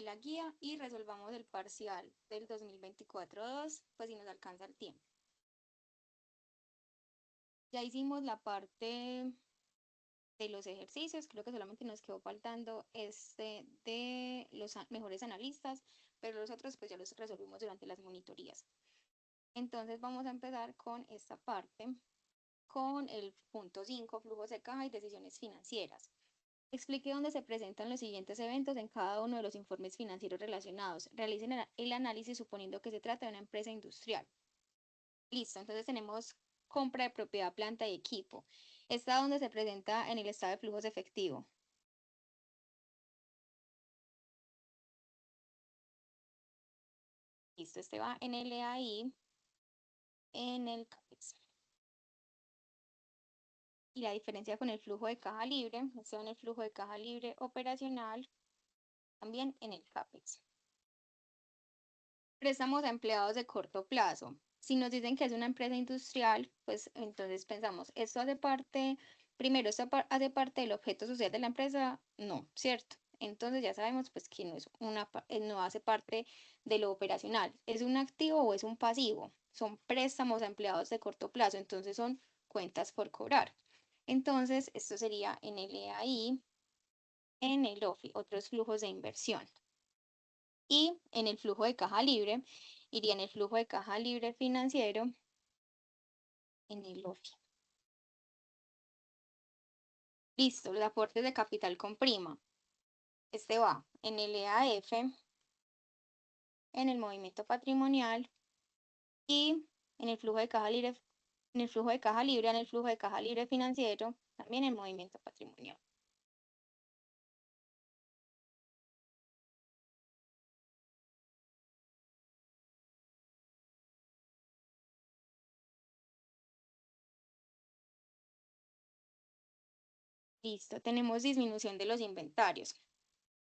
la guía y resolvamos el parcial del 2024-2, pues si nos alcanza el tiempo. Ya hicimos la parte de los ejercicios, creo que solamente nos quedó faltando este de los mejores analistas, pero los otros pues ya los resolvimos durante las monitorías. Entonces vamos a empezar con esta parte, con el punto 5, flujos de caja y decisiones financieras. Explique dónde se presentan los siguientes eventos en cada uno de los informes financieros relacionados. Realicen el análisis suponiendo que se trata de una empresa industrial. Listo, entonces tenemos compra de propiedad, planta y equipo. ¿Está donde se presenta en el estado de flujos de efectivo? Listo, este va en el EAI, en el CAPEX. Y la diferencia con el flujo de caja libre, este va en el flujo de caja libre operacional, también en el CAPEX. Préstamos a empleados de corto plazo. Si nos dicen que es una empresa industrial, pues entonces pensamos, ¿esto hace parte, primero, esto hace parte del objeto social de la empresa? No, ¿cierto? Entonces ya sabemos pues que no es no hace parte de lo operacional. ¿Es un activo o es un pasivo? Son préstamos a empleados de corto plazo, entonces son cuentas por cobrar. Entonces, esto sería en el EAI, en el OFI, otros flujos de inversión. Y en el flujo de caja libre, iría en el flujo de caja libre financiero, en el OFI. Listo, los aportes de capital con prima. Este va en el EAF, en el movimiento patrimonial y en el flujo de caja libre, en el flujo de caja libre, en el flujo de caja libre financiero, también en movimiento patrimonial. Listo, tenemos disminución de los inventarios.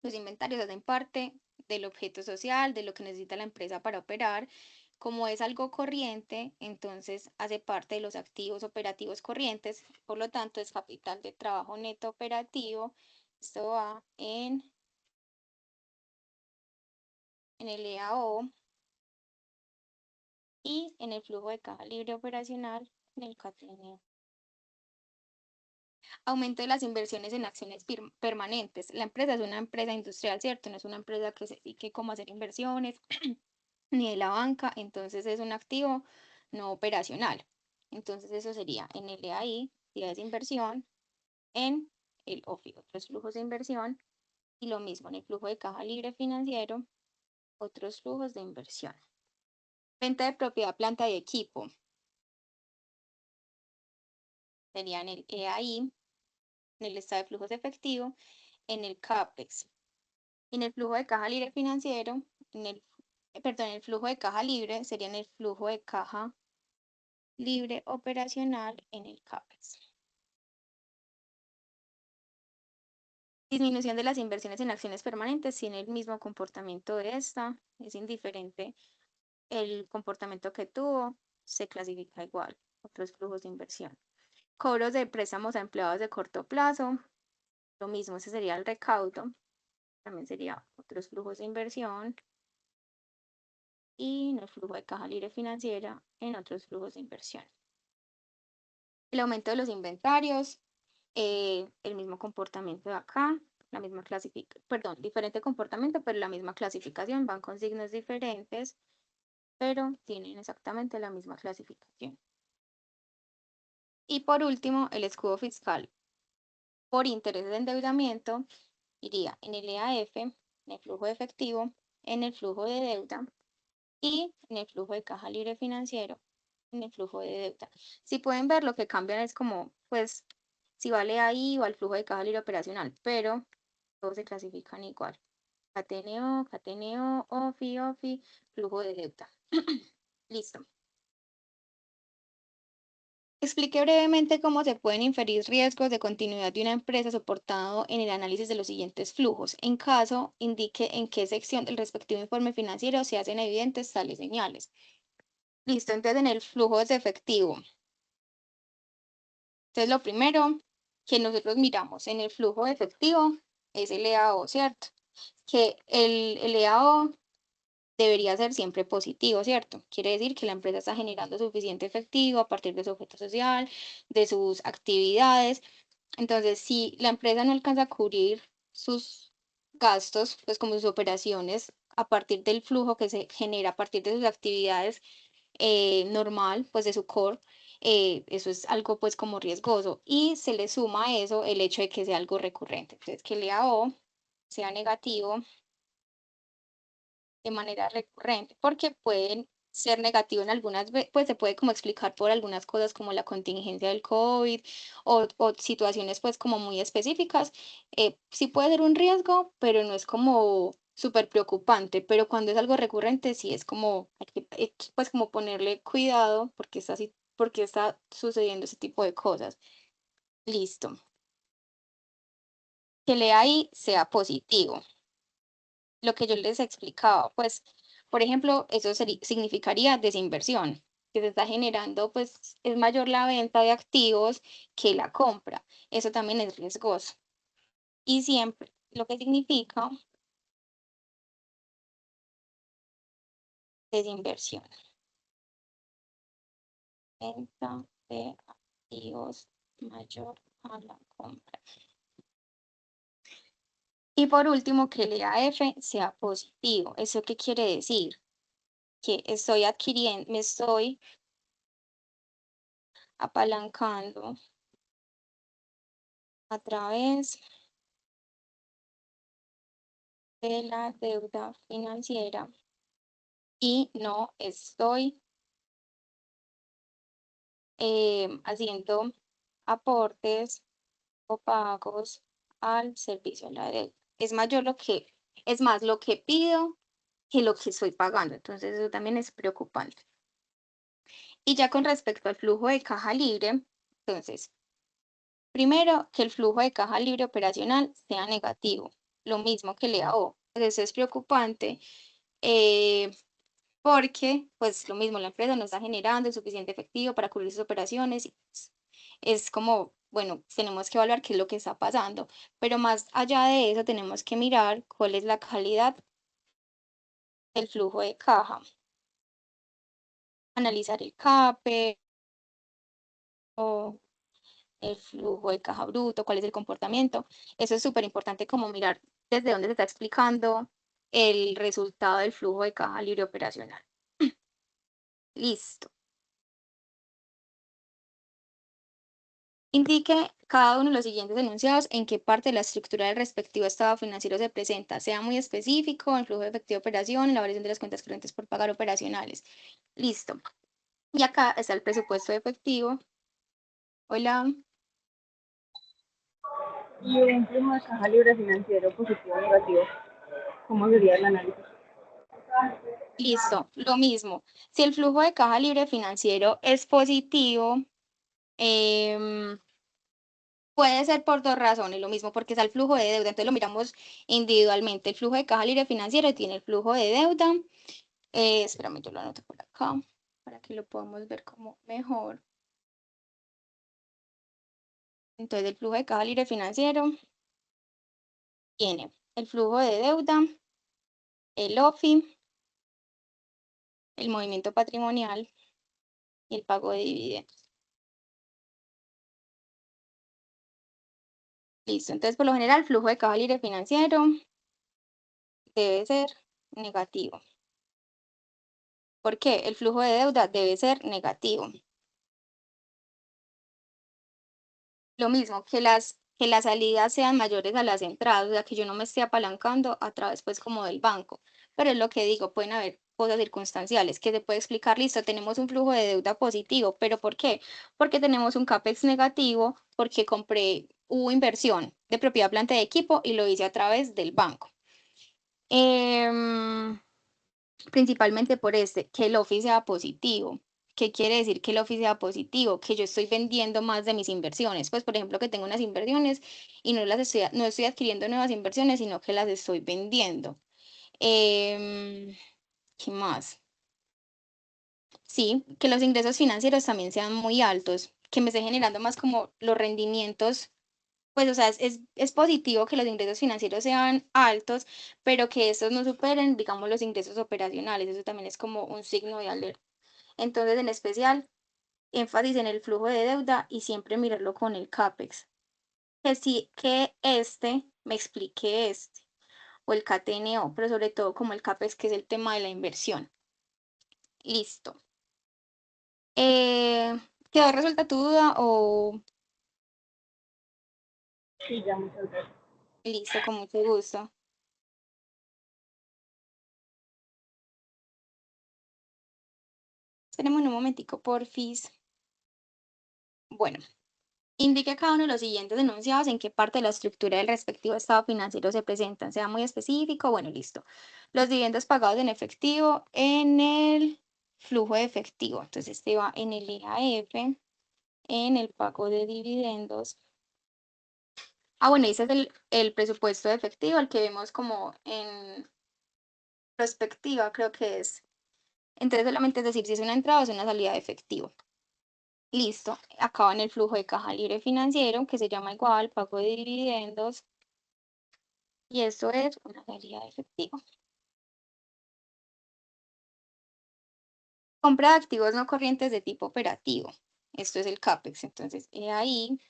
Los inventarios hacen parte del objeto social, de lo que necesita la empresa para operar. Como es algo corriente, entonces hace parte de los activos operativos corrientes, por lo tanto es capital de trabajo neto operativo. Esto va en el EAO y en el flujo de caja libre operacional en el CATNO. Aumento de las inversiones en acciones permanentes. La empresa es una empresa industrial, ¿cierto? No es una empresa que se dedique como a hacer inversiones ni de la banca, entonces es un activo no operacional. Entonces eso sería en el EAI, actividades de inversión, en el OFI, otros flujos de inversión, y lo mismo en el flujo de caja libre financiero, otros flujos de inversión. Venta de propiedad, planta y equipo. Sería en el EAI, en el estado de flujos de efectivo, en el CAPEX. En el flujo de caja libre financiero, en el flujo de caja libre sería en el flujo de caja libre operacional en el CAPEX. Disminución de las inversiones en acciones permanentes tiene el mismo comportamiento de esta, es indiferente el comportamiento que tuvo, se clasifica igual, otros flujos de inversión. Cobros de préstamos a empleados de corto plazo, lo mismo, ese sería el recaudo, también sería otros flujos de inversión. Y en el flujo de caja libre financiera, en otros flujos de inversión. El aumento de los inventarios, el mismo comportamiento de acá, la misma clasificación, perdón, diferente comportamiento, pero la misma clasificación, van con signos diferentes, pero tienen exactamente la misma clasificación. Y por último, el escudo fiscal por intereses de endeudamiento iría en el EAF, en el flujo de efectivo, en el flujo de deuda y en el flujo de caja libre financiero, en el flujo de deuda. Si pueden ver, lo que cambian es como, pues, si vale ahí o al flujo de caja libre operacional, pero todos se clasifican igual. Cateneo, OFI, flujo de deuda. Listo. Explique brevemente cómo se pueden inferir riesgos de continuidad de una empresa soportado en el análisis de los siguientes flujos. En caso, indique en qué sección del respectivo informe financiero se hacen evidentes tales señales. Listo, entonces en el flujo de efectivo. Entonces lo primero que nosotros miramos en el flujo de efectivo es el EAO, ¿cierto? que el EAO debería ser siempre positivo, ¿cierto? Quiere decir que la empresa está generando suficiente efectivo a partir de su objeto social, de sus actividades. Entonces, si la empresa no alcanza a cubrir sus gastos, pues como sus operaciones, a partir del flujo que se genera a partir de sus actividades normal, pues de su core, eso es algo pues como riesgoso. Y se le suma a eso el hecho de que sea algo recurrente. Entonces, que el EAO sea negativo de manera recurrente, porque pueden ser negativo en algunas veces, pues se puede como explicar por algunas cosas como la contingencia del COVID o situaciones pues como muy específicas. Sí puede ser un riesgo, pero no es como súper preocupante, pero cuando es algo recurrente sí es como, hay que, pues como ponerle cuidado porque está así, porque está sucediendo ese tipo de cosas. Listo. Que lea ahí sea positivo. Lo que yo les explicaba, pues, por ejemplo, eso significaría desinversión, que se está generando, pues, es mayor la venta de activos que la compra. Eso también es riesgoso. Y siempre, lo que significa desinversión, venta de activos mayor a la compra. Y por último, que el EAF sea positivo. ¿Eso qué quiere decir? Que estoy adquiriendo, me estoy apalancando a través de la deuda financiera y no estoy haciendo aportes o pagos al servicio de la deuda. Es mayor lo que, es más lo que pido que lo que estoy pagando. Entonces eso también es preocupante. Y ya con respecto al flujo de caja libre, entonces, primero que el flujo de caja libre operacional sea negativo, lo mismo que el EAO. Eso es preocupante. eh, Porque, pues lo mismo, la empresa no está generando el suficiente efectivo para cubrir sus operaciones y pues, es como, bueno, tenemos que evaluar qué es lo que está pasando, pero más allá de eso tenemos que mirar cuál es la calidad del flujo de caja, analizar el CAPE o el flujo de caja bruto, cuál es el comportamiento. Eso es súper importante como mirar desde dónde se está explicando el resultado del flujo de caja libre operacional. Listo. Indique cada uno de los siguientes enunciados en qué parte de la estructura del respectivo estado financiero se presenta. Sea muy específico, en flujo de efectivo de operación, en la variación de las cuentas corrientes por pagar operacionales. Listo. Y acá está el presupuesto de efectivo. Hola. Y un flujo de caja libre financiero positivo o negativo, ¿cómo sería el análisis? Listo. Lo mismo. Si el flujo de caja libre financiero es positivo, em, puede ser por dos razones, lo mismo porque está el flujo de deuda, entonces lo miramos individualmente. El flujo de caja libre financiero tiene el flujo de deuda. Espérame, yo lo anoto por acá para que lo podamos ver como mejor. Entonces, el flujo de caja libre financiero tiene el flujo de deuda, el OFI, el movimiento patrimonial y el pago de dividendos. Listo. Entonces, por lo general, el flujo de caja libre financiero debe ser negativo. ¿Por qué? El flujo de deuda debe ser negativo. Lo mismo, que las salidas sean mayores a las entradas, o sea, que yo no me esté apalancando a través, pues, como del banco. Pero es lo que digo, pueden haber cosas circunstanciales que se puede explicar, listo, tenemos un flujo de deuda positivo, ¿pero por qué? Porque tenemos un CAPEX negativo, porque hubo inversión de propiedad, planta de equipo y lo hice a través del banco. Em, Principalmente por que el office sea positivo. ¿Qué quiere decir que el office sea positivo? Que yo estoy vendiendo más de mis inversiones. Pues, por ejemplo, que tengo unas inversiones y no estoy adquiriendo nuevas inversiones, sino que las estoy vendiendo. ¿Qué más? Sí, que los ingresos financieros también sean muy altos, que me esté generando más como los rendimientos Pues, o sea, es positivo que los ingresos financieros sean altos, pero que estos no superen, digamos, los ingresos operacionales. Eso también es como un signo de alerta. Entonces, en especial, énfasis en el flujo de deuda y siempre mirarlo con el CAPEX. Que sí, que me explique o el KTNO, pero sobre todo como el CAPEX, que es el tema de la inversión. Listo. ¿Quedó resuelta tu duda o Sí, ya, muchas gracias. listo, con mucho gusto? Esperemos un momentico, porfis. Bueno, indique cada uno de los siguientes enunciados en qué parte de la estructura del respectivo estado financiero se presentan. Sea muy específico. Bueno, listo. Los dividendos pagados en efectivo en el flujo de efectivo. Entonces, este va en el EAF, en el pago de dividendos. Ah, bueno, ese es el presupuesto de efectivo, el que vemos como en perspectiva, creo que es. Entonces, solamente es decir si es una entrada o es una salida de efectivo. Listo. Acaba en el flujo de caja libre financiero, que se llama igual, pago de dividendos. Y eso es una salida de efectivo. Compra de activos no corrientes de tipo operativo. Esto es el CAPEX. Entonces, ahí,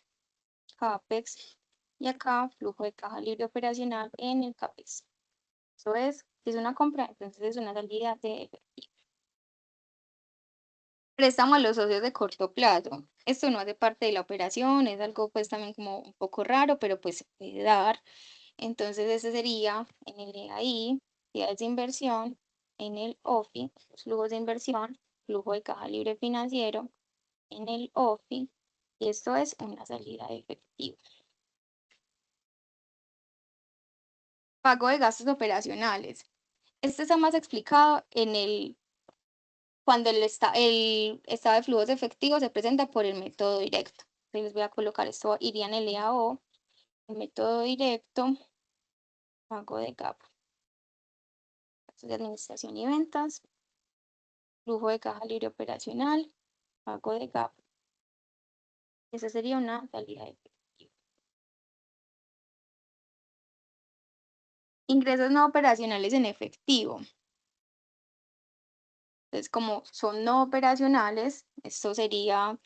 CAPEX. Y acá, flujo de caja libre operacional en el CAPEX. Eso es, si es una compra, entonces es una salida de efectivo. Préstamo a los socios de corto plazo. Esto no hace parte de la operación, es algo pues también como un poco raro, pero pues se puede dar. Entonces ese sería en el EAI, actividades de inversión, en el OFI, los flujos de inversión, flujo de caja libre financiero, en el OFI, y esto es una salida de efectivo. Pago de gastos operacionales. Este está más explicado cuando el estado de flujos de efectivo se presenta por el método directo. Entonces les voy a colocar esto, iría en el EAO, el método directo, pago de GAP, gastos de administración y ventas, flujo de caja libre operacional, pago de GAP. Esa sería una salida de efectivo. Ingresos no operacionales en efectivo. Entonces, como son no operacionales, esto sería,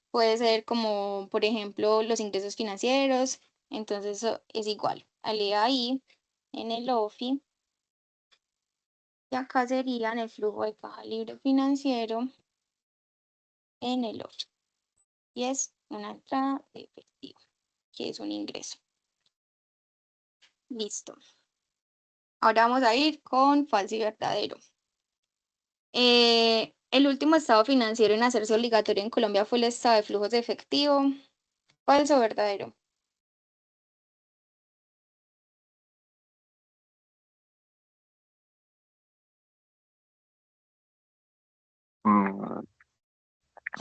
puede ser como, por ejemplo, los ingresos financieros. Entonces, eso es igual. Alía ahí en el OFI. Y acá sería en el flujo de caja libre financiero en el OFI. Y es una entrada de efectivo, que es un ingreso. Listo. Ahora vamos a ir con falso y verdadero. El último estado financiero en hacerse obligatorio en Colombia fue el estado de flujos de efectivo. ¿Falso o verdadero? Mm,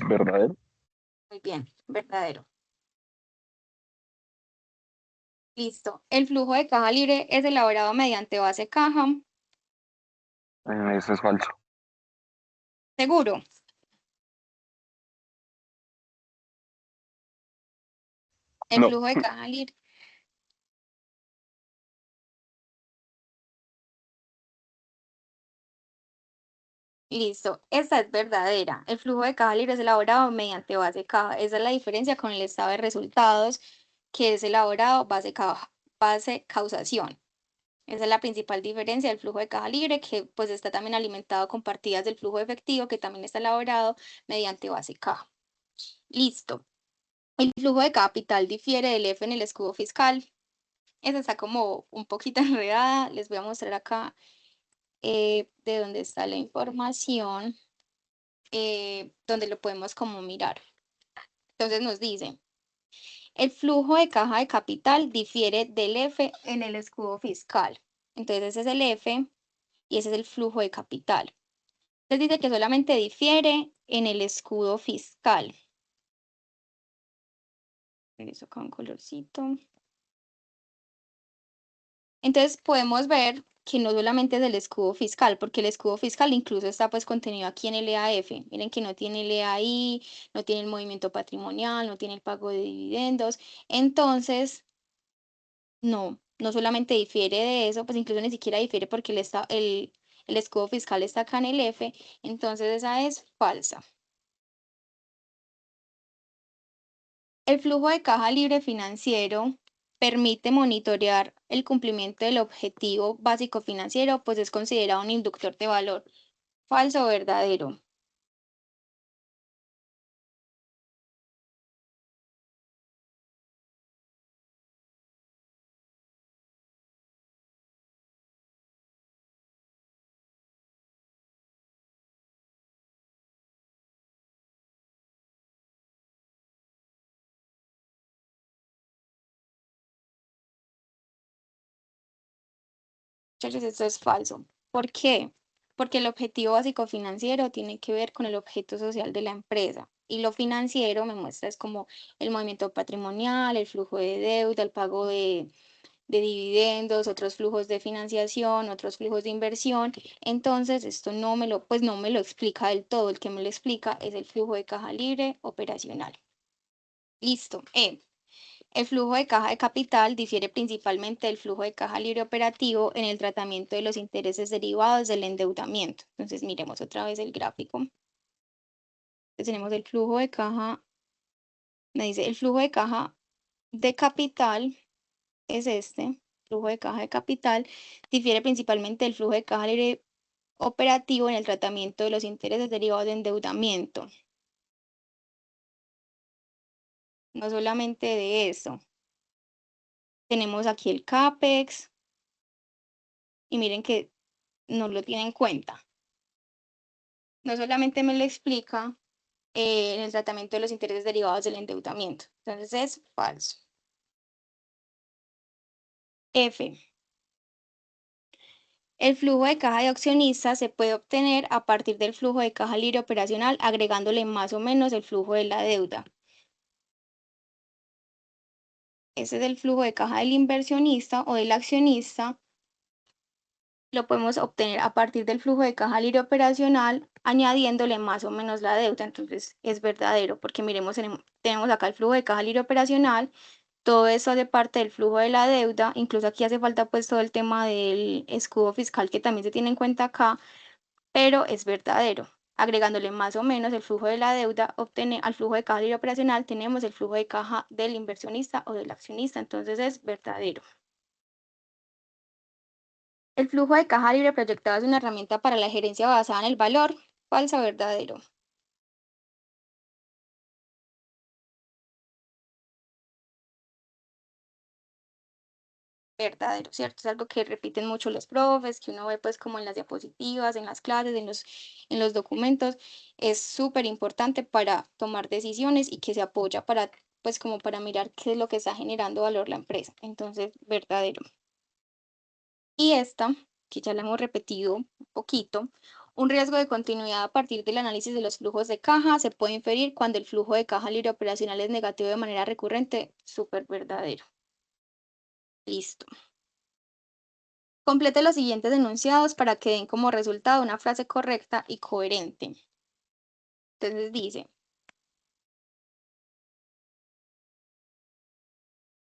¿verdadero? Muy bien, verdadero. Listo. El flujo de caja libre es elaborado mediante base caja. Eso es falso. Seguro. El No. flujo de caja libre. Listo. Esta es verdadera. El flujo de caja libre es elaborado mediante base caja. Esa es la diferencia con el estado de resultados, que es elaborado base causación. Esa es la principal diferencia del flujo de caja libre, que pues está también alimentado con partidas del flujo efectivo, que también está elaborado mediante base caja. Listo. El flujo de capital difiere del F en el escudo fiscal. Esa está como un poquito enredada. Les voy a mostrar acá de dónde está la información, donde lo podemos como mirar. Entonces nos dice, el flujo de caja de capital difiere del F en el escudo fiscal. Entonces ese es el F y ese es el flujo de capital. Entonces dice que solamente difiere en el escudo fiscal. Eso con colorcito. Entonces podemos ver que no solamente es el escudo fiscal, porque el escudo fiscal incluso está pues contenido aquí en el EAF. Miren que no tiene el EAI, no tiene el movimiento patrimonial, no tiene el pago de dividendos. Entonces, no solamente difiere de eso, pues incluso ni siquiera difiere porque el escudo fiscal está acá en el F, entonces esa es falsa. El flujo de caja libre financiero permite monitorear el cumplimiento del objetivo básico financiero, pues es considerado un inductor de valor. ¿Falso o verdadero? Muchachos, esto es falso. ¿Por qué? Porque el objetivo básico financiero tiene que ver con el objeto social de la empresa y lo financiero me muestra es como el movimiento patrimonial, el flujo de deuda, el pago de dividendos, otros flujos de financiación, otros flujos de inversión. Entonces, esto pues no me lo explica del todo. El que me lo explica es el flujo de caja libre operacional. Listo. El flujo de caja de capital difiere principalmente del flujo de caja libre operativo en el tratamiento de los intereses derivados del endeudamiento. Entonces, miremos otra vez el gráfico. Entonces, tenemos el flujo de caja, me dice el flujo de caja de capital es este, flujo de caja de capital, difiere principalmente del flujo de caja libre operativo en el tratamiento de los intereses derivados de endeudamiento. No solamente de eso, tenemos aquí el CAPEX y miren que no lo tiene en cuenta. No solamente me lo explica en el tratamiento de los intereses derivados del endeudamiento. Entonces es falso. F. El flujo de caja de accionistas se puede obtener a partir del flujo de caja libre operacional agregándole más o menos el flujo de la deuda. Ese es el flujo de caja del inversionista o del accionista. Lo podemos obtener a partir del flujo de caja libre operacional añadiéndole más o menos la deuda. Entonces es verdadero porque miremos, tenemos acá el flujo de caja libre operacional. Todo eso hace parte del flujo de la deuda, incluso aquí hace falta pues todo el tema del escudo fiscal que también se tiene en cuenta acá, pero es verdadero. Agregándole más o menos el flujo de la deuda al flujo de caja libre operacional, tenemos el flujo de caja del inversionista o del accionista, entonces es verdadero. El flujo de caja libre proyectado es una herramienta para la gerencia basada en el valor, falso o verdadero. Verdadero, ¿cierto? Es algo que repiten mucho los profes, que uno ve pues como en las diapositivas, en las clases, en los documentos. Es súper importante para tomar decisiones y que se apoya para, pues como para mirar qué es lo que está generando valor la empresa. Entonces, verdadero. Y esta, que ya la hemos repetido un poquito, un riesgo de continuidad a partir del análisis de los flujos de caja se puede inferir cuando el flujo de caja libre operacional es negativo de manera recurrente, súper verdadero. Listo. Complete los siguientes enunciados para que den como resultado una frase correcta y coherente. Entonces dice,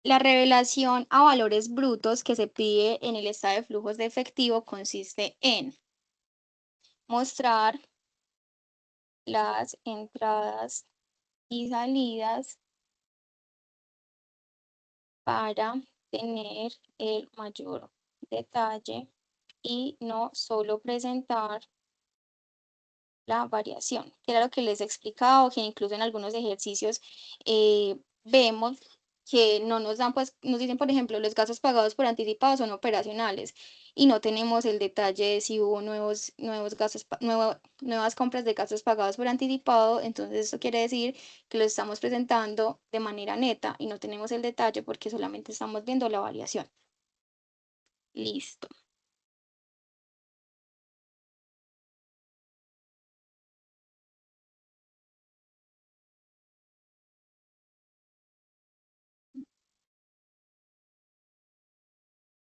la revelación a valores brutos que se pide en el estado de flujos de efectivo consiste en mostrar las entradas y salidas para tener el mayor detalle y no solo presentar la variación, que era lo que les he explicado, que incluso en algunos ejercicios vemos que no nos dan, pues nos dicen, por ejemplo, los gastos pagados por anticipado son operacionales y no tenemos el detalle de si hubo nuevos gastos, nuevas compras de gastos pagados por anticipado, entonces eso quiere decir que lo estamos presentando de manera neta y no tenemos el detalle porque solamente estamos viendo la variación. Listo.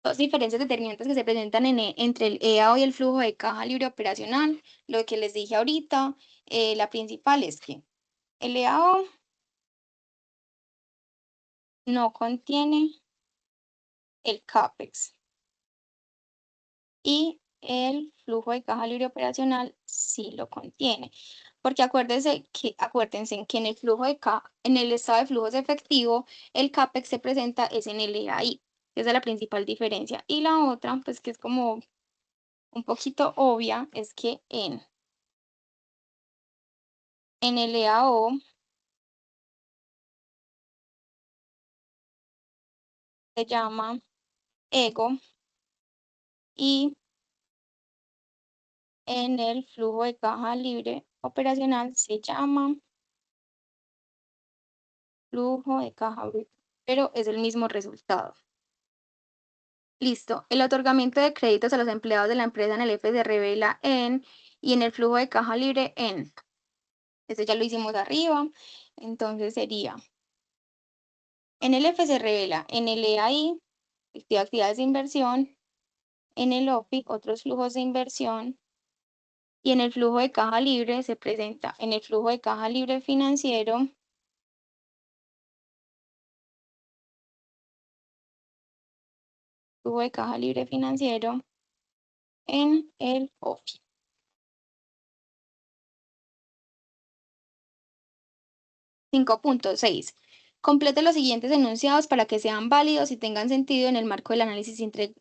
Dos diferencias determinantes que se presentan entre el EAO y el flujo de caja libre operacional. Lo que les dije ahorita, la principal es que el EAO no contiene el CAPEX. Y el flujo de caja libre operacional sí lo contiene. Porque acuérdense que en el flujo de caja, en el estado de flujos de efectivo, el CAPEX se presenta es en el EAI. Esa es la principal diferencia. Y la otra, pues que es como un poquito obvia, es que en el EAO se llama EGO y en el flujo de caja libre operacional se llama flujo de caja bruto, pero es el mismo resultado. Listo. El otorgamiento de créditos a los empleados de la empresa en el F se revela en y en el flujo de caja libre en. Este ya lo hicimos arriba. Entonces sería en el F se revela en el EAI, actividades de inversión, en el OPI, otros flujos de inversión, y en el flujo de caja libre se presenta en el flujo de caja libre financiero, flujo de caja libre financiero en el OPI. 5.6. Complete los siguientes enunciados para que sean válidos y tengan sentido en el marco del análisis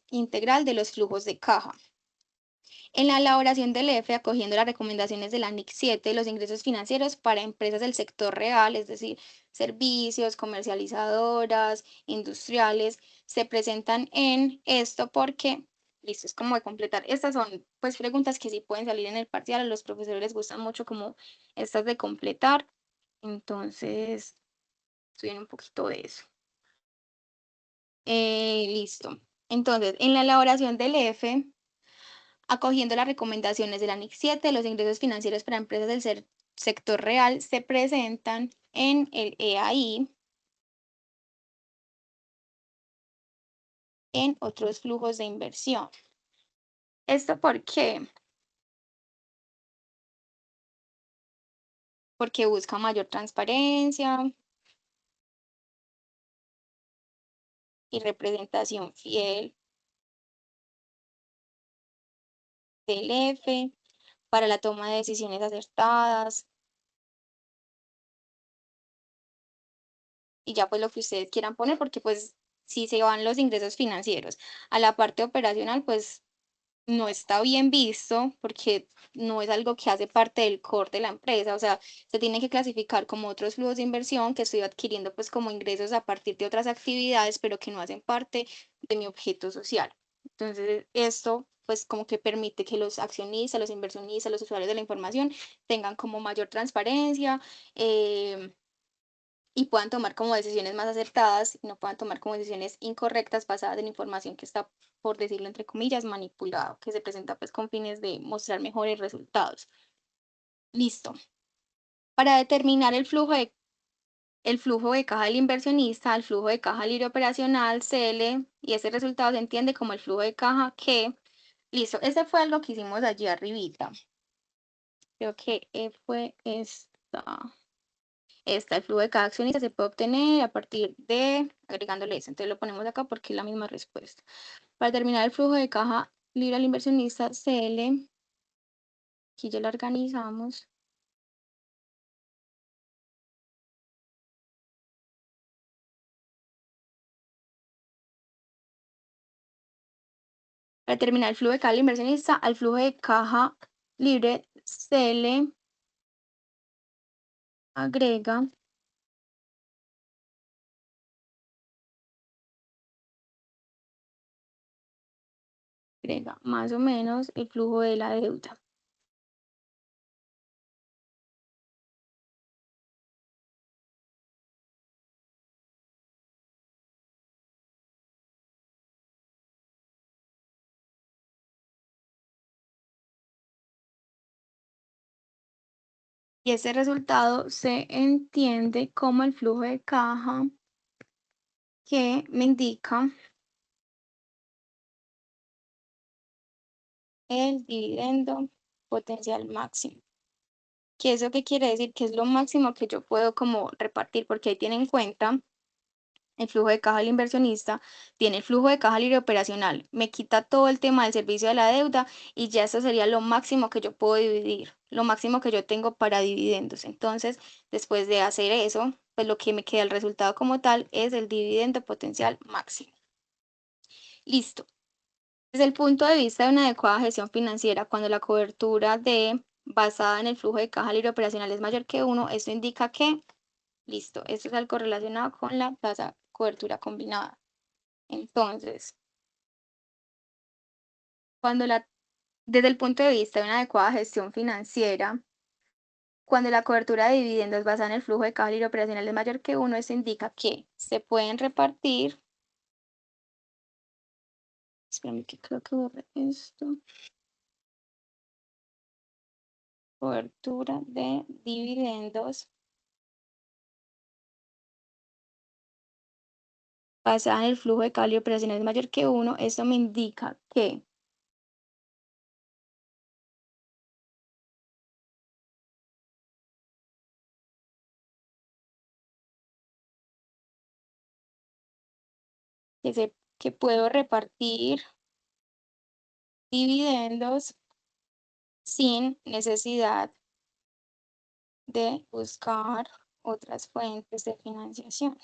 integral de los flujos de caja. En la elaboración del F, acogiendo las recomendaciones de la NIC 7, los ingresos financieros para empresas del sector real, es decir, servicios, comercializadoras, industriales, se presentan en esto porque, listo, es como de completar. Estas son pues preguntas que sí pueden salir en el parcial, a los profesores les gustan mucho como estas de completar. Entonces, estudien un poquito de eso. Listo. Entonces, en la elaboración del F, acogiendo las recomendaciones de la NIC 7, los ingresos financieros para empresas del sector real se presentan en el EAI, en otros flujos de inversión. ¿Esto por qué? Porque busca mayor transparencia y representación fiel del F para la toma de decisiones acertadas y ya pues lo que ustedes quieran poner, porque pues si se van los ingresos financieros a la parte operacional, pues no está bien visto porque no es algo que hace parte del core de la empresa, o sea, se tiene que clasificar como otros flujos de inversión que estoy adquiriendo pues como ingresos a partir de otras actividades, pero que no hacen parte de mi objeto social. Entonces, esto pues como que permite que los accionistas, los inversionistas, los usuarios de la información tengan como mayor transparencia, y puedan tomar como decisiones más acertadas y no puedan tomar como decisiones incorrectas basadas en información que está, por decirlo entre comillas, manipulado, que se presenta pues con fines de mostrar mejores resultados. Listo. Para determinar el flujo de caja del inversionista, el flujo de caja libre operacional, CL, y ese resultado se entiende como el flujo de caja que, listo, ese fue algo que hicimos allí arribita. Creo que fue esta. El flujo de cada accionista se puede obtener a partir de agregándole eso. Entonces lo ponemos acá porque es la misma respuesta. Para determinar el flujo de caja libre al inversionista CL, aquí ya lo organizamos. Para determinar el flujo de caja del inversionista al flujo de caja libre CL agrega más o menos el flujo de la deuda. Y ese resultado se entiende como el flujo de caja que me indica el dividendo potencial máximo. ¿Qué eso qué quiere decir? Que es lo máximo que yo puedo como repartir, porque ahí tienen en cuenta el flujo de caja del inversionista, tiene el flujo de caja libre operacional, me quita todo el tema del servicio de la deuda y ya eso sería lo máximo que yo puedo dividir, lo máximo que yo tengo para dividendos. Entonces, después de hacer eso, pues lo que me queda el resultado como tal es el dividendo potencial máximo. Listo. Desde el punto de vista de una adecuada gestión financiera, cuando la cobertura basada en el flujo de caja libre operacional es mayor que 1, esto indica que, listo, esto es algo relacionado con la tasa cobertura combinada. Entonces, desde el punto de vista de una adecuada gestión financiera, cuando la cobertura de dividendos basada en el flujo de caja libre operacional es mayor que 1, esto indica que se pueden repartir, espérame que creo que borré esto, cobertura de dividendos basada en el flujo de caja libre operacional es mayor que 1, esto me indica que que puedo repartir dividendos sin necesidad de buscar otras fuentes de financiación.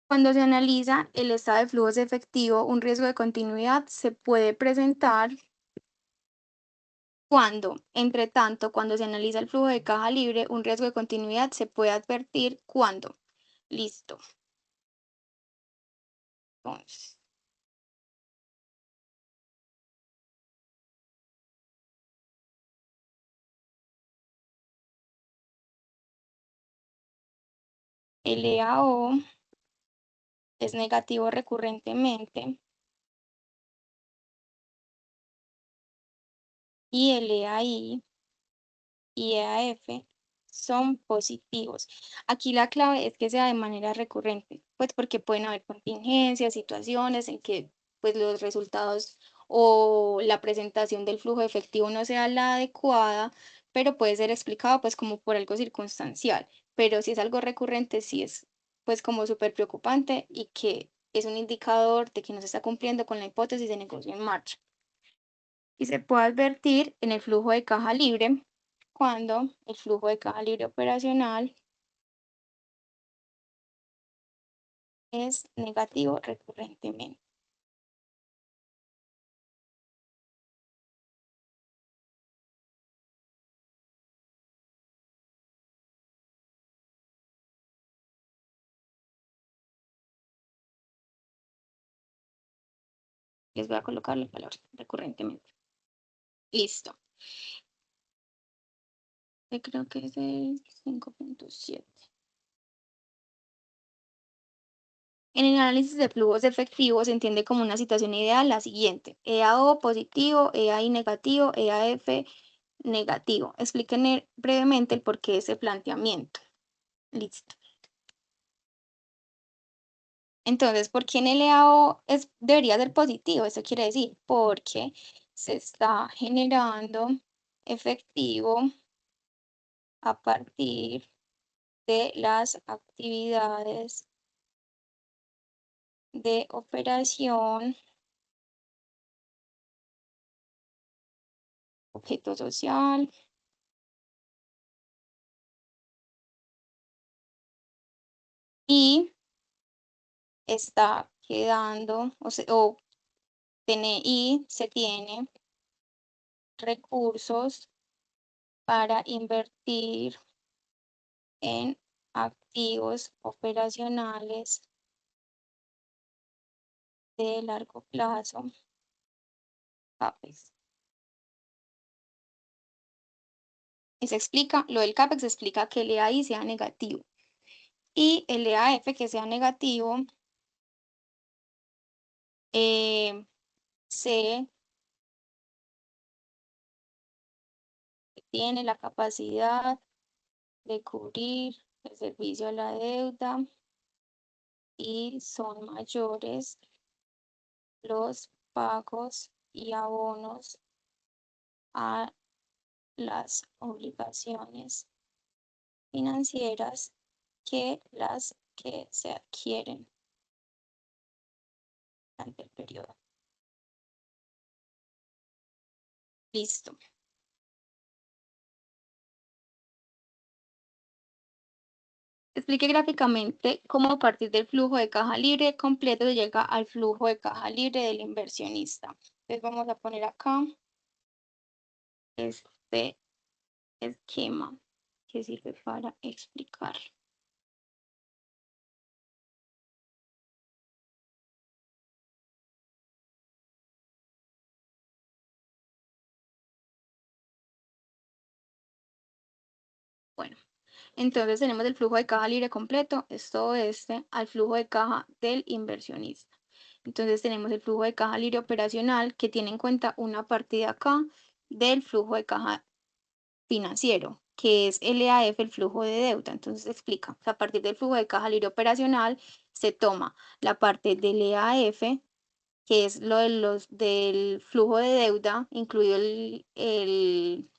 Cuando se analiza el estado de flujos de efectivo, un riesgo de continuidad se puede presentar cuando, entre tanto, cuando se analiza el flujo de caja libre, un riesgo de continuidad se puede advertir cuando. Listo. Entonces, el EAO es negativo recurrentemente y el EAI y EAF son positivos. Aquí la clave es que sea de manera recurrente, pues porque pueden haber contingencias, situaciones en que pues los resultados o la presentación del flujo de efectivo no sea la adecuada, pero puede ser explicado pues como por algo circunstancial. Pero si es algo recurrente, sí es pues como súper preocupante y que es un indicador de que no se está cumpliendo con la hipótesis de negocio en marcha. Y se puede advertir en el flujo de caja libre cuando el flujo de caja libre operacional es negativo recurrentemente. Les voy a colocar la palabra recurrentemente. Listo. Yo creo que es el 5.7. En el análisis de flujos efectivos se entiende como una situación ideal la siguiente: EAO positivo, EAI negativo, EAF negativo. Expliquen brevemente el porqué de ese planteamiento. Listo. Entonces, ¿por qué en el EAO debería ser positivo? Eso quiere decir porque se está generando efectivo a partir de las actividades de operación, objeto social, y está quedando, y se tiene recursos para invertir en activos operacionales de largo plazo, CAPEX. Y se explica, lo del CAPEX explica que el EAI sea negativo y el EAF que sea negativo C tiene la capacidad de cubrir el servicio a la deuda y son mayores los pagos y abonos a las obligaciones financieras que las que se adquieren durante el periodo. Listo. Explique gráficamente cómo a partir del flujo de caja libre completo se llega al flujo de caja libre del inversionista. Entonces vamos a poner acá este esquema que sirve para explicar. Bueno, entonces tenemos el flujo de caja libre completo, es todo este, al flujo de caja del inversionista. Entonces tenemos el flujo de caja libre operacional que tiene en cuenta una partida acá del flujo de caja financiero, que es LAF, el flujo de deuda. Entonces explica, o sea, a partir del flujo de caja libre operacional se toma la parte del EAF, que es lo de del flujo de deuda, incluido el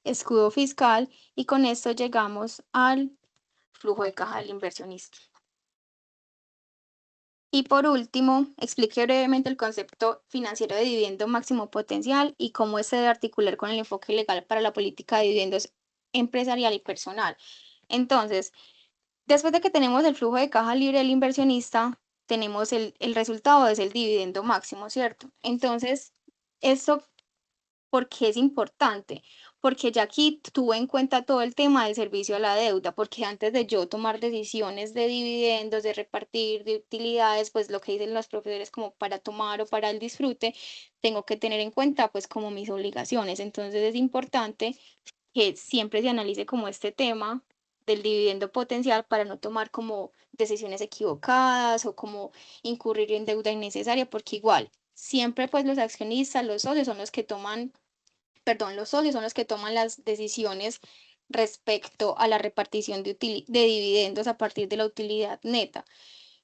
escudo fiscal, y con esto llegamos al flujo de caja del inversionista. Y por último, explique brevemente el concepto financiero de dividendo máximo potencial y cómo se debe articular con el enfoque legal para la política de dividendos empresarial y personal. Entonces, después de que tenemos el flujo de caja libre del inversionista, tenemos el resultado es el dividendo máximo, ¿cierto? Entonces, esto, ¿por qué es importante? Porque ya aquí tuve en cuenta todo el tema del servicio a la deuda, porque antes de yo tomar decisiones de dividendos, de repartir, de utilidades, pues lo que dicen los profesores como para tomar o para el disfrute, tengo que tener en cuenta pues como mis obligaciones. Entonces es importante que siempre se analice como este tema del dividendo potencial para no tomar como decisiones equivocadas o como incurrir en deuda innecesaria, porque igual, siempre pues los accionistas, los socios son los que toman, perdón, los socios son los que toman las decisiones respecto a la repartición de dividendos a partir de la utilidad neta.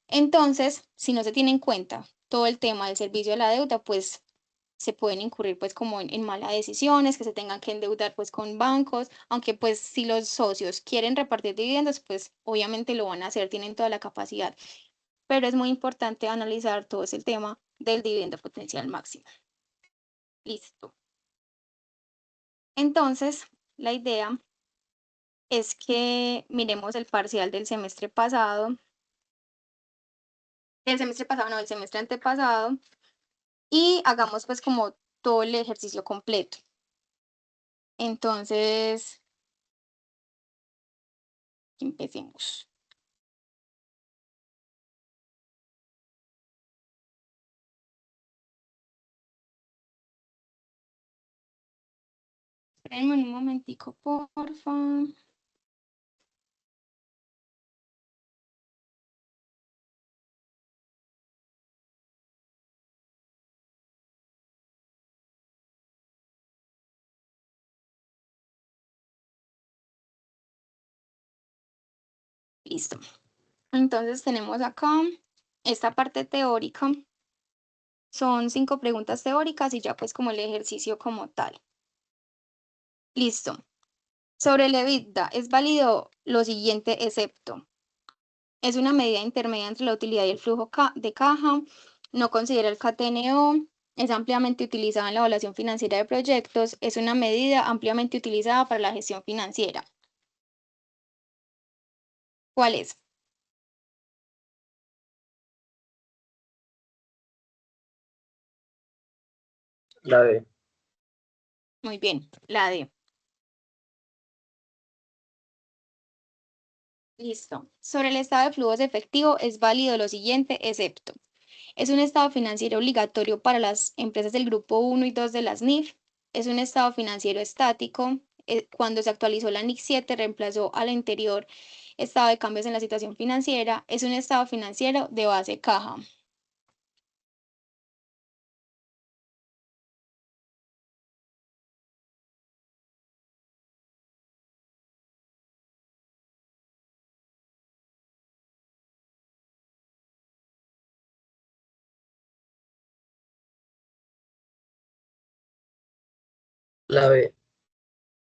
Entonces, si no se tiene en cuenta todo el tema del servicio de la deuda, pues se pueden incurrir pues como en malas decisiones, que se tengan que endeudar pues con bancos, aunque pues si los socios quieren repartir dividendos, pues obviamente lo van a hacer, tienen toda la capacidad, pero es muy importante analizar todo ese tema del dividendo potencial máximo. Listo. Entonces, la idea es que miremos el parcial del semestre pasado, no, del semestre antepasado, y hagamos pues como todo el ejercicio completo. Entonces, empecemos. Espérenme un momentico, porfa. Listo. Entonces tenemos acá esta parte teórica. Son 5 preguntas teóricas y ya pues como el ejercicio como tal. Listo. Sobre el EBITDA, es válido lo siguiente excepto. Es una medida intermedia entre la utilidad y el flujo de caja. No considera el KTNO. Es ampliamente utilizada en la evaluación financiera de proyectos. Es una medida ampliamente utilizada para la gestión financiera. ¿Cuál es? La D. Muy bien, la D. Listo. Sobre el estado de flujos de efectivo es válido lo siguiente, excepto. Es un estado financiero obligatorio para las empresas del grupo 1 y 2 de las NIF. Es un estado financiero estático. Cuando se actualizó la NIC 7 reemplazó al anterior estado de cambios en la situación financiera. Es un estado financiero de base caja. La B.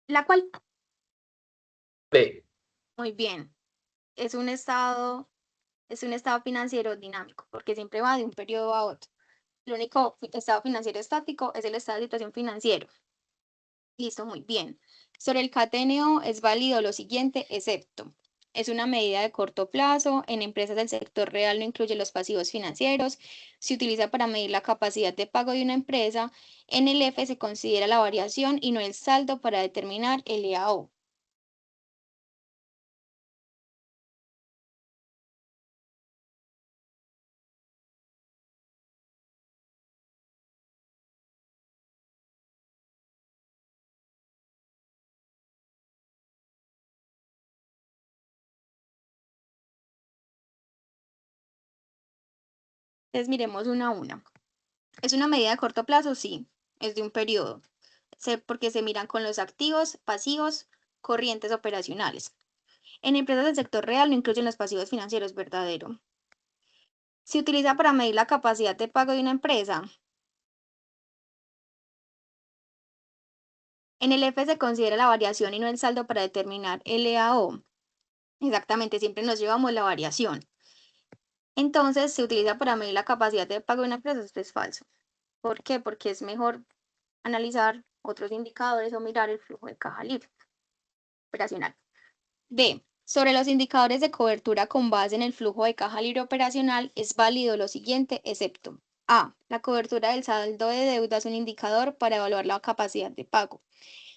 La cual, B. muy bien, es un estado, es un estado financiero dinámico, porque siempre va de un periodo a otro. El único estado financiero estático es el estado de situación financiero. Listo, muy bien. Sobre el CATNO es válido lo siguiente, excepto es una medida de corto plazo, en empresas del sector real no incluye los pasivos financieros, se utiliza para medir la capacidad de pago de una empresa, en el F se considera la variación y no el saldo para determinar el EAO. Entonces miremos una a una. ¿Es una medida de corto plazo? Sí, es de un periodo, porque se miran con los activos, pasivos, corrientes operacionales. En empresas del sector real no incluyen los pasivos financieros, verdadero. Se utiliza para medir la capacidad de pago de una empresa. En el F se considera la variación y no el saldo para determinar el EAO. Exactamente, siempre nos llevamos la variación. Entonces, se utiliza para medir la capacidad de pago de una empresa. Esto es falso. ¿Por qué? Porque es mejor analizar otros indicadores o mirar el flujo de caja libre operacional. B. Sobre los indicadores de cobertura con base en el flujo de caja libre operacional, es válido lo siguiente, excepto A. La cobertura del saldo de deuda es un indicador para evaluar la capacidad de pago.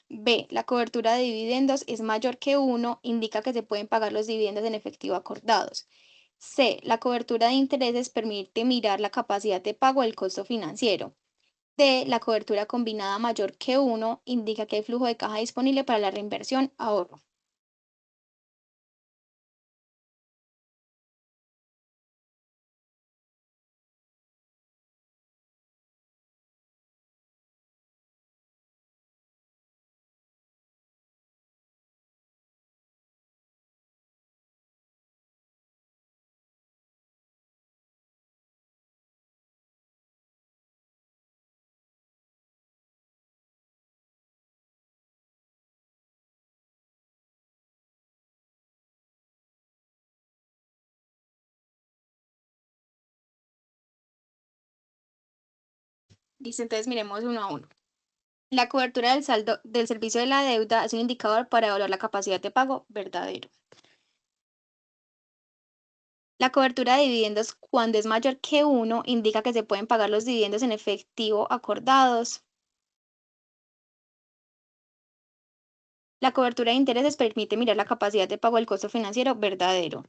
B. La cobertura de dividendos es mayor que 1, indica que se pueden pagar los dividendos en efectivo acordados. C. La cobertura de intereses permite mirar la capacidad de pago del costo financiero. D. La cobertura combinada mayor que 1 indica que hay flujo de caja disponible para la reinversión ahorro. Dice, entonces miremos uno a uno. La cobertura del saldo del servicio de la deuda es un indicador para evaluar la capacidad de pago, verdadero. La cobertura de dividendos cuando es mayor que 1 indica que se pueden pagar los dividendos en efectivo acordados. La cobertura de intereses permite mirar la capacidad de pago del costo financiero, verdadero.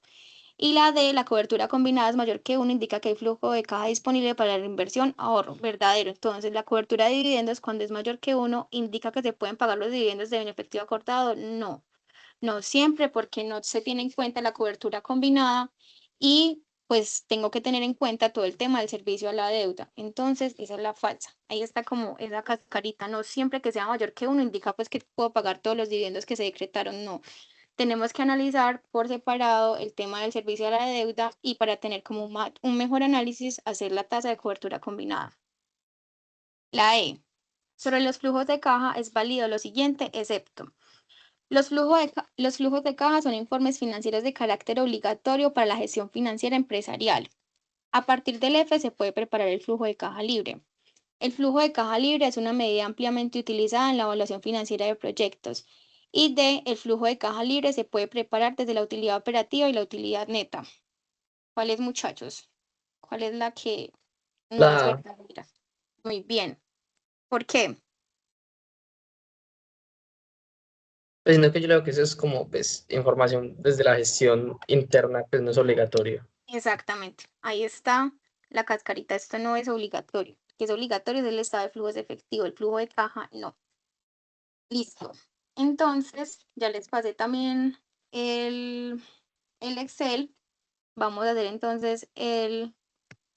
Y la D, la cobertura combinada es mayor que 1 indica que hay flujo de caja disponible para la inversión, ahorro, verdadero. Entonces, la cobertura de dividendos cuando es mayor que 1 indica que se pueden pagar los dividendos en efectivo acordado, no. No siempre porque no se tiene en cuenta la cobertura combinada y pues tengo que tener en cuenta todo el tema del servicio a la deuda. Entonces, esa es la falsa. Ahí está como esa cascarita. No siempre que sea mayor que 1 indica pues que puedo pagar todos los dividendos que se decretaron. No. Tenemos que analizar por separado el tema del servicio a la deuda y para tener como un mejor análisis, hacer la tasa de cobertura combinada. La E. Sobre los flujos de caja es válido lo siguiente, excepto los flujos de caja son informes financieros de carácter obligatorio para la gestión financiera empresarial. A partir del F se puede preparar el flujo de caja libre. El flujo de caja libre es una medida ampliamente utilizada en la evaluación financiera de proyectos. Y D, el flujo de caja libre se puede preparar desde la utilidad operativa y la utilidad neta. ¿Cuál es, muchachos? ¿Cuál es la que no es La A. verdadera? Muy bien. ¿Por qué? Pues sino que yo creo que eso es como pues información desde la gestión interna, pues no es obligatorio. Exactamente. Ahí está la cascarita. Esto no es obligatorio. Que es obligatorio es el estado de flujos de efectivo. El flujo de caja, no. Listo. Entonces, ya les pasé también el Excel. Vamos a hacer entonces el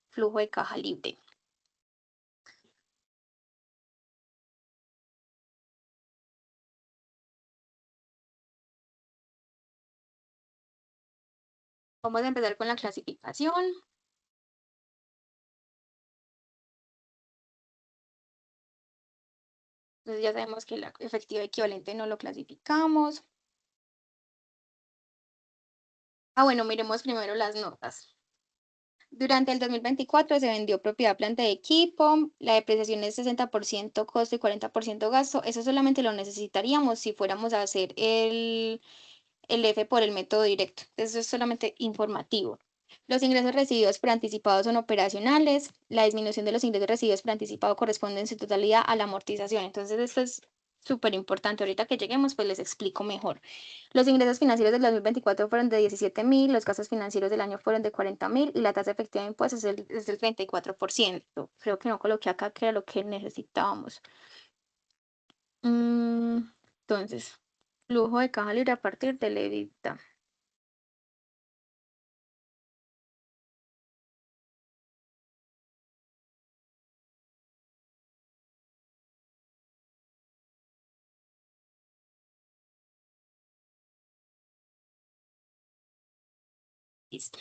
flujo de caja libre. Vamos a empezar con la clasificación. Entonces ya sabemos que la efectiva equivalente no lo clasificamos. Bueno, miremos primero las notas. Durante el 2024 se vendió propiedad, planta de equipo, la depreciación es 60% costo y 40% gasto. Eso solamente lo necesitaríamos si fuéramos a hacer el F por el método directo. Eso es solamente informativo. Los ingresos recibidos por anticipado son operacionales. La disminución de los ingresos recibidos por anticipado corresponde en su totalidad a la amortización. Entonces, esto es súper importante. Ahorita que lleguemos, pues les explico mejor. Los ingresos financieros del 2024 fueron de 17.000, los gastos financieros del año fueron de 40.000 y la tasa efectiva de impuestos es del 34%. Creo que no coloqué acá que era lo que necesitábamos. Entonces, flujo de caja libre a partir del EBITDA. Listo.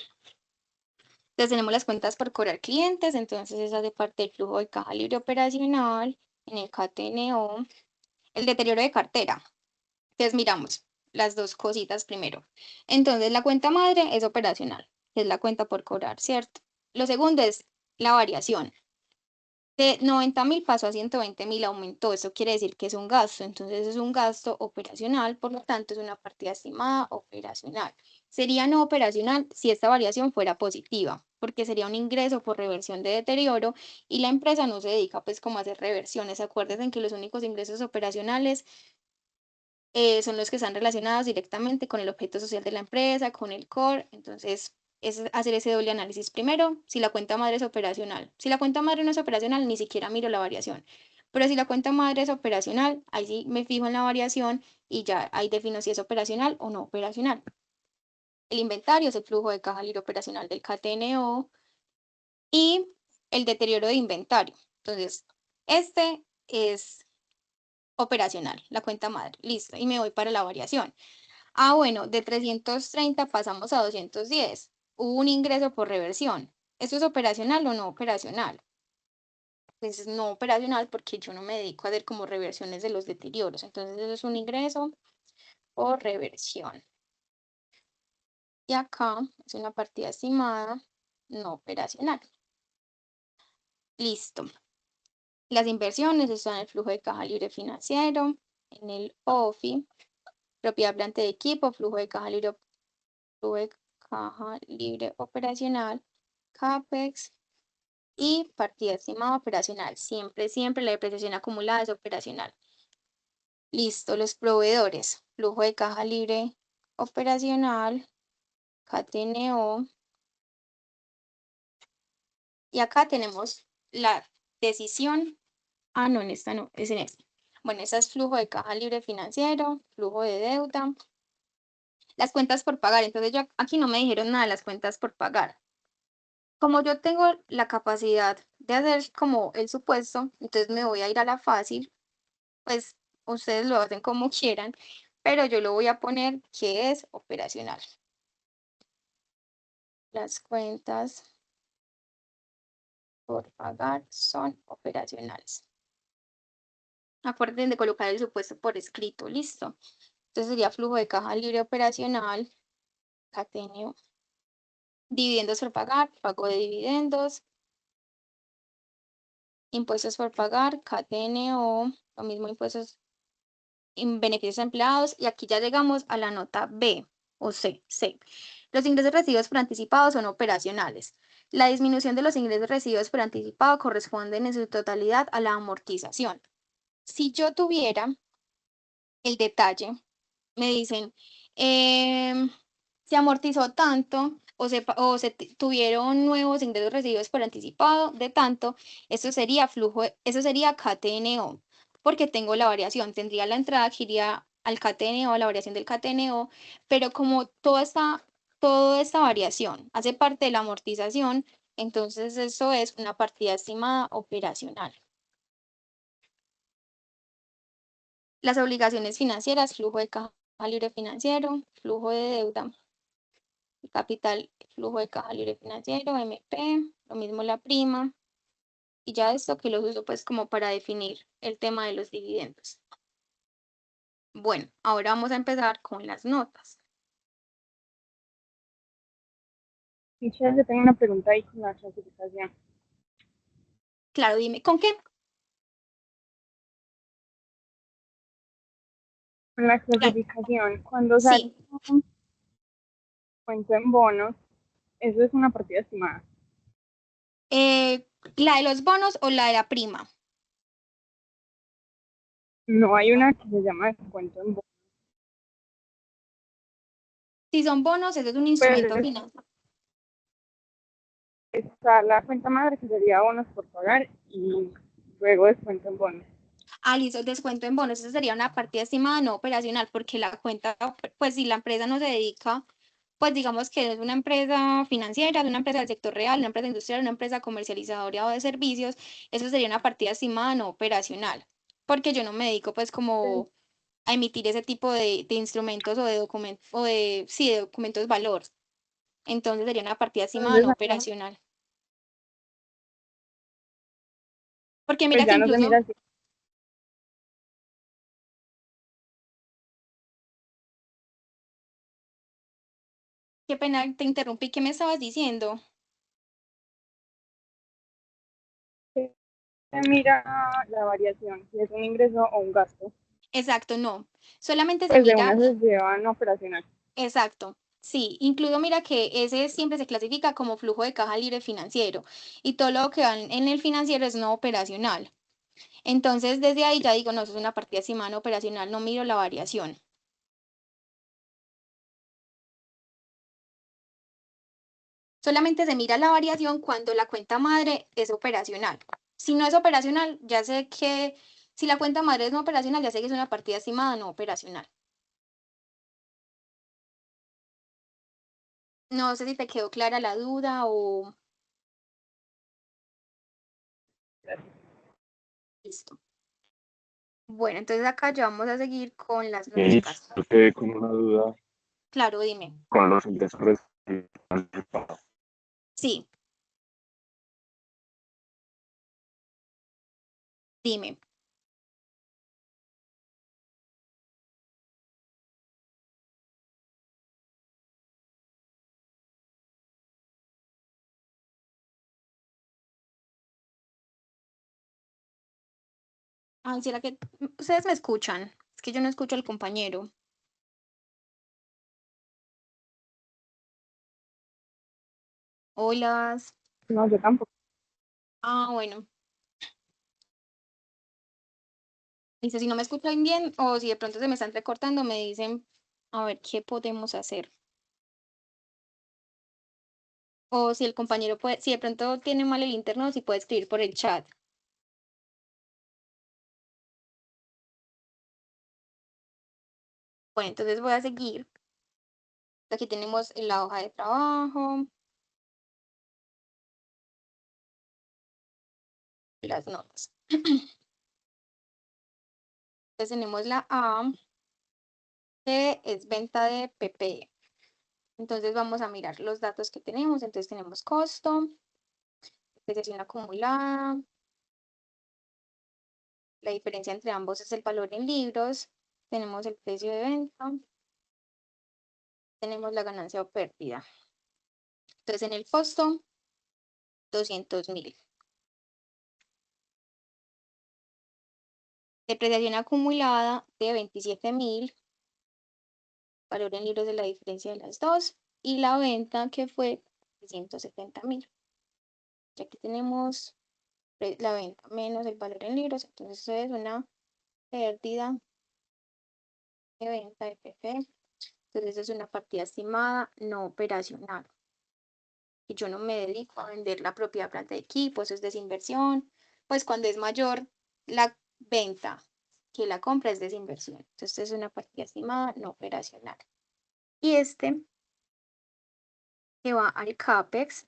Entonces tenemos las cuentas por cobrar clientes, entonces esa hace parte del flujo de caja libre operacional en el KTNO. El deterioro de cartera. Entonces miramos las dos cositas primero. Entonces la cuenta madre es operacional, que es la cuenta por cobrar, ¿cierto? Lo segundo es la variación. De 90.000 pasó a 120.000, aumentó. Eso quiere decir que es un gasto. Entonces es un gasto operacional, por lo tanto es una partida estimada operacional. Sería no operacional si esta variación fuera positiva, porque sería un ingreso por reversión de deterioro y la empresa no se dedica pues como a hacer reversiones. Acuérdense que los únicos ingresos operacionales son los que están relacionados directamente con el objeto social de la empresa, con el core. Entonces, es hacer ese doble análisis primero, si la cuenta madre es operacional. Si la cuenta madre no es operacional, ni siquiera miro la variación. Pero si la cuenta madre es operacional, ahí sí me fijo en la variación y ya ahí defino si es operacional o no operacional. El inventario es el flujo de caja libre operacional del KTNO y el deterioro de inventario. Entonces, este es operacional, la cuenta madre. Listo. Y me voy para la variación. Bueno, de 330 pasamos a 210. Hubo un ingreso por reversión. ¿Esto es operacional o no operacional? Pues es no operacional porque yo no me dedico a hacer como reversiones de los deterioros. Entonces eso es un ingreso por reversión. Y acá es una partida estimada no operacional. Listo. Las inversiones están en el flujo de caja libre financiero, en el OFI, propiedad, planta de equipo, flujo de caja libre operacional, CAPEX y partida estimada operacional. Siempre, siempre la depreciación acumulada es operacional. Listo, los proveedores. Flujo de caja libre operacional, KTNO. Y acá tenemos la decisión. No, en esta no, es en esta. Bueno, esa es flujo de caja libre financiero, flujo de deuda. Las cuentas por pagar. Entonces, yo aquí no me dijeron nada de las cuentas por pagar. Como yo tengo la capacidad de hacer como el supuesto, entonces me voy a ir a la fácil, pues ustedes lo hacen como quieran, pero yo lo voy a poner que es operacional. Las cuentas por pagar son operacionales. Acuérdense de colocar el supuesto por escrito, listo. Entonces sería flujo de caja libre operacional, KTNO. Dividendos por pagar, pago de dividendos. Impuestos por pagar, KTNO, lo mismo impuestos en beneficios a empleados. Y aquí ya llegamos a la nota B o C. Los ingresos recibidos por anticipado son operacionales. La disminución de los ingresos recibidos por anticipado corresponden en su totalidad a la amortización. Si yo tuviera el detalle, me dicen, se amortizó tanto o se tuvieron nuevos ingresos recibidos por anticipado de tanto, eso sería eso sería KTNO, porque tengo la variación, tendría la entrada que iría al KTNO, la variación del KTNO, pero como toda esta variación hace parte de la amortización, entonces eso es una partida estimada operacional. Las obligaciones financieras, flujo de caja libre financiero, flujo de deuda, capital, flujo de caja libre financiero, MP, lo mismo la prima, Y ya esto que los uso pues como para definir el tema de los dividendos. Bueno, ahora vamos a empezar con las notas. Michelle, yo tengo una pregunta ahí con la clasificación. Claro, dime, ¿con qué? Con la clasificación, cuando sale Sí, un cuento en bonos, eso es una partida estimada. ¿la de los bonos o la de la prima? No hay una que se llama descuento en bonos, Si son bonos, eso es un pero instrumento financiero. está la cuenta madre que sería bonos por pagar y luego descuento en bonos. Listo, descuento en bonos, eso sería una partida estimada no operacional, porque la cuenta, pues si la empresa no se dedica, pues digamos que es una empresa financiera, es una empresa del sector real, una empresa industrial, una empresa comercializadora o de servicios, eso sería una partida estimada no operacional, porque yo no me dedico pues como a emitir ese tipo de instrumentos o de documentos, sí, de documentos valor. Entonces sería una partida estimada Entonces, no operacional. Porque pues mira que ya no se incluso, mira así. qué pena te interrumpí, ¿qué me estabas diciendo? Se mira la variación, si es un ingreso o un gasto. Exacto, no. Solamente se Pues de mira, una se lleva no operacional. exacto. Sí, incluso mira que ese siempre se clasifica como flujo de caja libre financiero y todo lo que va en el financiero es no operacional. Entonces, desde ahí ya digo, no, eso es una partida estimada no operacional, no miro la variación. Solamente se mira la variación cuando la cuenta madre es operacional. Si no es operacional, ya sé que, si la cuenta madre es no operacional, ya sé que es una partida estimada no operacional. No sé si te quedó clara la duda o listo. Bueno, entonces acá ya vamos a seguir con las Y noticas. yo quedé con una duda Claro, dime. con los ingresos recibidos. Sí, dime. Ay, ¿será que ustedes me escuchan? Es que yo no escucho al compañero. Hola. No, yo tampoco. Bueno. Dice, si no me escuchan bien o si de pronto se me están recortando, me dicen, a ver, ¿qué podemos hacer? O si el compañero puede, si de pronto tiene mal el internet, si puede escribir por el chat. Bueno, entonces voy a seguir. Aquí tenemos la hoja de trabajo, las notas. Entonces tenemos la A, que es venta de PP. Entonces vamos a mirar los datos que tenemos. Entonces tenemos costo, depreciación acumulada, la diferencia entre ambos es el valor en libros, tenemos el precio de venta, tenemos la ganancia o pérdida. Entonces en el costo, 200.000. Depreciación acumulada de 27.000, valor en libros de la diferencia de las dos, y la venta que fue 170.000. Y aquí tenemos la venta menos el valor en libros, entonces eso es una pérdida de venta de PP. Entonces es una partida estimada no operacional. Y yo no me dedico a vender la propiedad planta de equipo, eso es desinversión. Pues cuando es mayor la venta que la compra es desinversión. Entonces es una partida estimada no operacional. Y este que va al CAPEX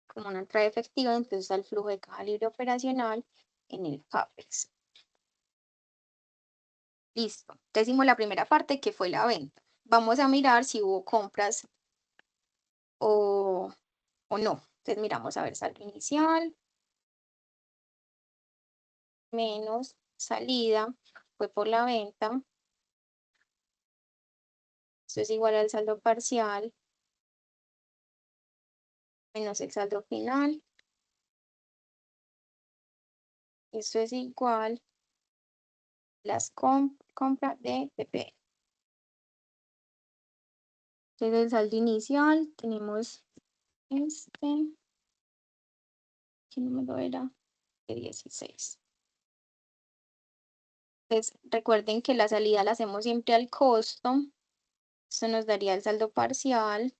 como una entrada efectiva, entonces al flujo de caja libre operacional en el CAPEX. Listo. Entonces hicimos la primera parte que fue la venta. Vamos a mirar si hubo compras o no. Entonces miramos a ver saldo inicial, menos salida, fue por la venta. Esto es igual al saldo parcial menos el saldo final. Esto es igual a las compras de PP. Entonces el saldo inicial tenemos este, ¿qué número era? De 16. Entonces recuerden que la salida la hacemos siempre al costo. Esto nos daría el saldo parcial.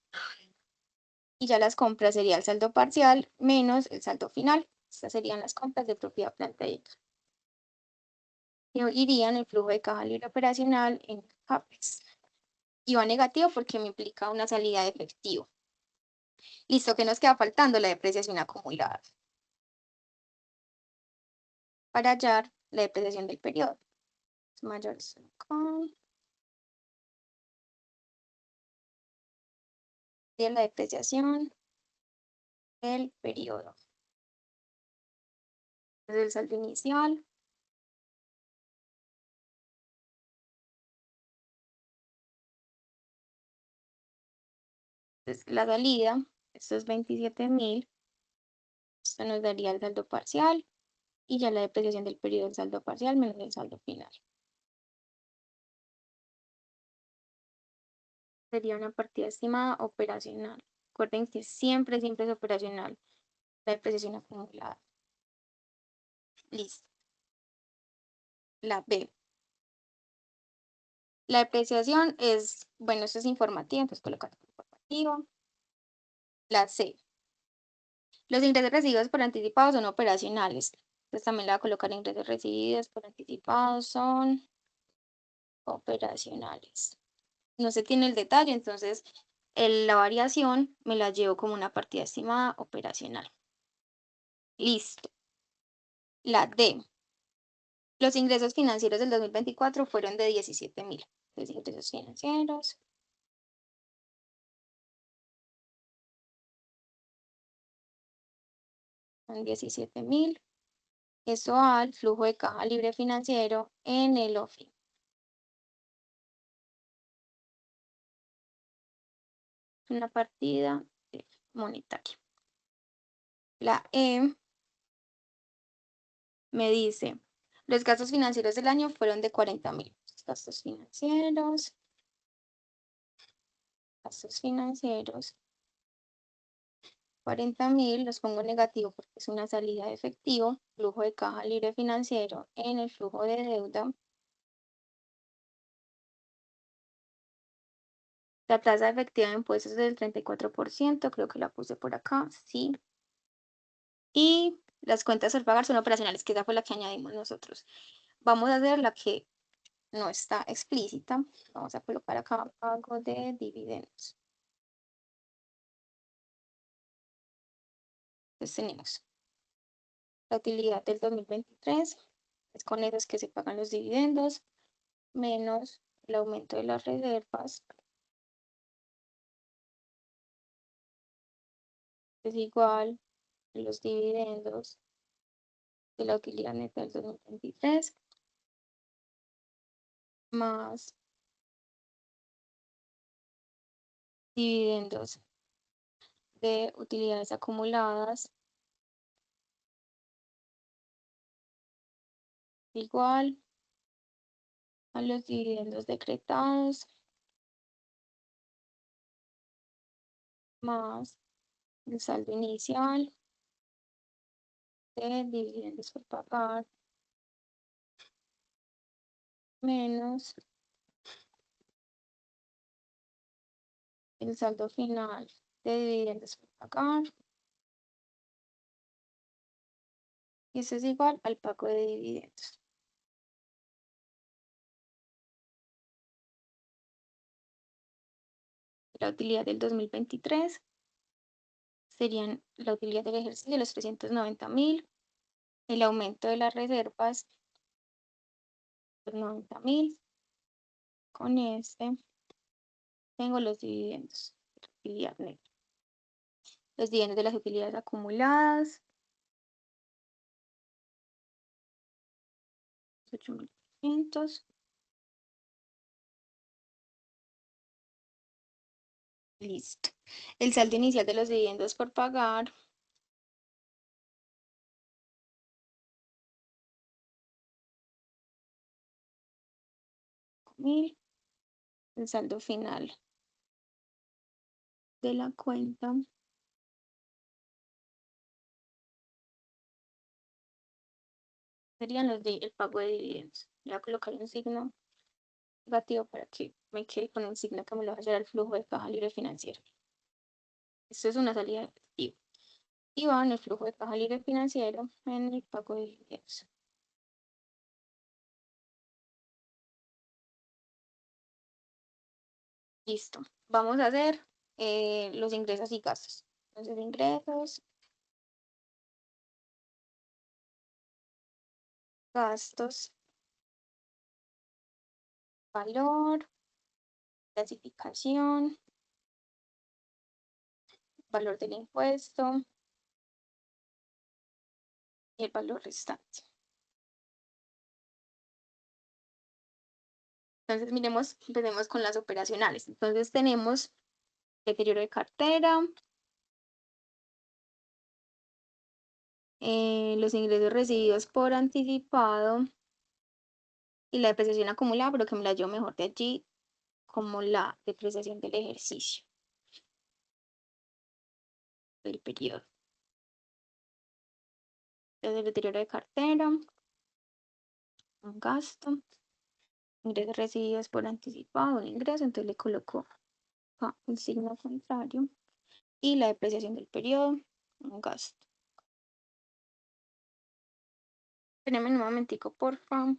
Y ya las compras sería el saldo parcial menos el saldo final. Estas serían las compras de propiedad, planta y equipo. Y irían el flujo de caja libre operacional en CAPEX. Y va negativo porque me implica una salida de efectivo. Listo, ¿qué nos queda faltando? La depreciación acumulada. Para hallar la depreciación del periodo. Mayor con de la depreciación del periodo. Entonces el saldo inicial es la salida, esto es 27.000, esto nos daría el saldo parcial y ya la depreciación del periodo del saldo parcial menos el saldo final. Sería una partida estimada operacional. Recuerden que siempre es operacional la depreciación acumulada. Listo. La B. La depreciación es, bueno, esto es informativo, entonces colocamos informativo. La C. Los ingresos recibidos por anticipado son operacionales. Entonces también la voy a colocar ingresos recibidos por anticipado son operacionales. No se tiene el detalle, entonces la variación me la llevo como una partida estimada operacional. Listo. La D. Los ingresos financieros del 2024 fueron de 17.000. Entonces, ingresos financieros. Son 17.000. Eso al flujo de caja libre financiero en el OFI. Una partida monetaria. La E me dice, los gastos financieros del año fueron de 40.000. Gastos financieros. Gastos financieros. 40.000 los pongo negativo porque es una salida de efectivo. Flujo de caja libre financiero en el flujo de deuda. La tasa efectiva de impuestos es del 34%, creo que la puse por acá, sí. Y las cuentas al pagar son operacionales, que esa fue la que añadimos nosotros. Vamos a hacer la que no está explícita. Vamos a colocar acá pago de dividendos. Entonces tenemos la utilidad del 2023, es con esos que se pagan los dividendos, menos el aumento de las reservas, es igual a los dividendos de la utilidad neta del 2023, más dividendos de utilidades acumuladas, igual a los dividendos decretados, más el saldo inicial de dividendos por pagar, menos el saldo final de dividendos por pagar. Y eso es igual al pago de dividendos. La utilidad del 2023 serían la utilidad del ejercicio de los 390.000, el aumento de las reservas, los 90.000. Con este tengo los dividendos, la utilidad neta. Los dividendos de las utilidades acumuladas, 8.500. Listo. El saldo inicial de los dividendos por pagar. $5.000. El saldo final de la cuenta. Serían los de el pago de dividendos. Voy a colocar un signo negativo para que me quede con el signo que me lo va a hacer al flujo de caja libre financiero. Esto es una salida de efectivo. Y va en el flujo de caja libre financiero en el pago de dividendos. Listo. Vamos a hacer los ingresos y gastos. Entonces, ingresos, gastos, valor, clasificación, valor del impuesto y el valor restante. Entonces, empecemos con las operacionales. Entonces, tenemos deterioro de cartera, los ingresos recibidos por anticipado y la depreciación acumulada, pero que me la llevo mejor de allí como la depreciación del ejercicio, del periodo. Entonces, el deterioro de cartera, un gasto, ingresos recibidos por anticipado, un ingreso, entonces le coloco acá el signo contrario, y la depreciación del periodo, un gasto. Espérenme un momentico, por favor.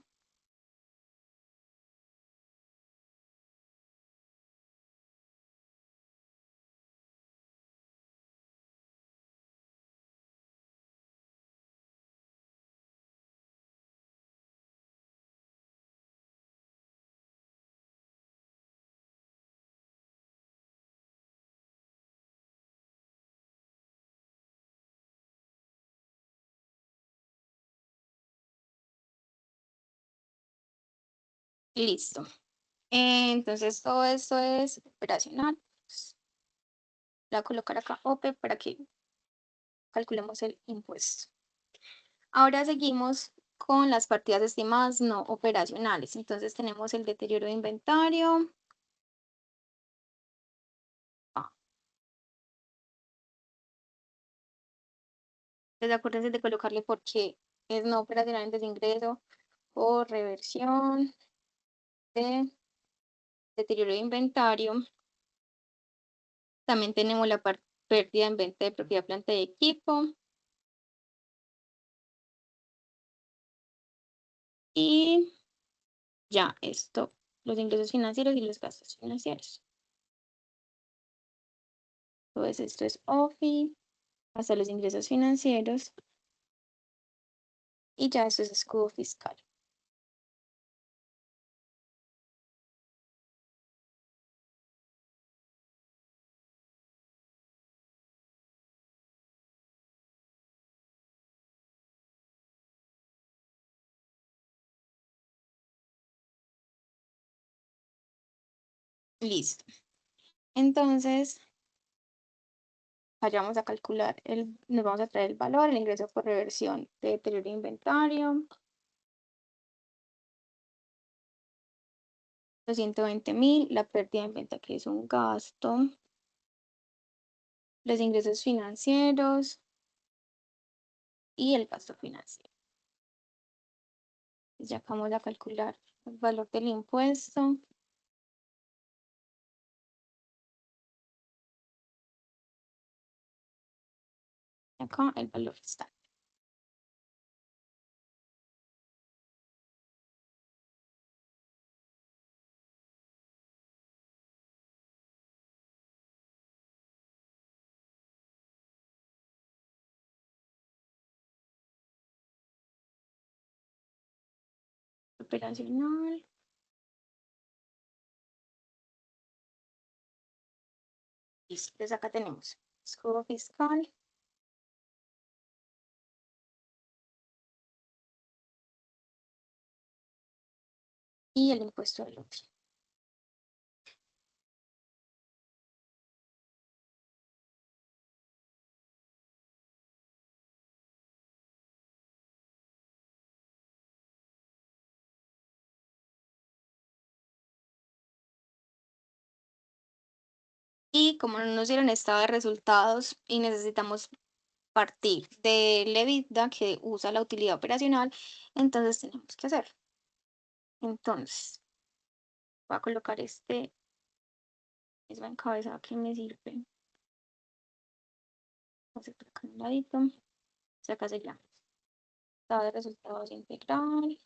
Listo. Entonces, todo esto es operacional. La voy a colocar acá OP para que calculemos el impuesto. Ahora seguimos con las partidas estimadas no operacionales. Entonces tenemos el deterioro de inventario. Entonces acuérdense de colocarle por qué es no operacional en desingreso o reversión de deterioro de inventario. También tenemos la pérdida en venta de propiedad, planta y equipo. Y ya esto, los ingresos financieros y los gastos financieros. Entonces esto es OFI, hasta los ingresos financieros. Y ya eso es escudo fiscal. Listo. Entonces, vayamos a calcular, nos vamos a traer el valor, el ingreso por reversión de deterioro de inventario. 220.000, la pérdida en venta que es un gasto. Los ingresos financieros y el gasto financiero. Ya acabamos de calcular el valor del impuesto. Acá el valor restante. Operacional. Listo, pues acá tenemos escudo fiscal. y el impuesto del lote. Y como no nos dieron estado de resultados y necesitamos partir del EBITDA que usa la utilidad operacional, entonces tenemos que hacer. Entonces, voy a colocar este mismo encabezado que me sirve. Vamos a por acá a un ladito. Se acá se llama estado de resultados integral.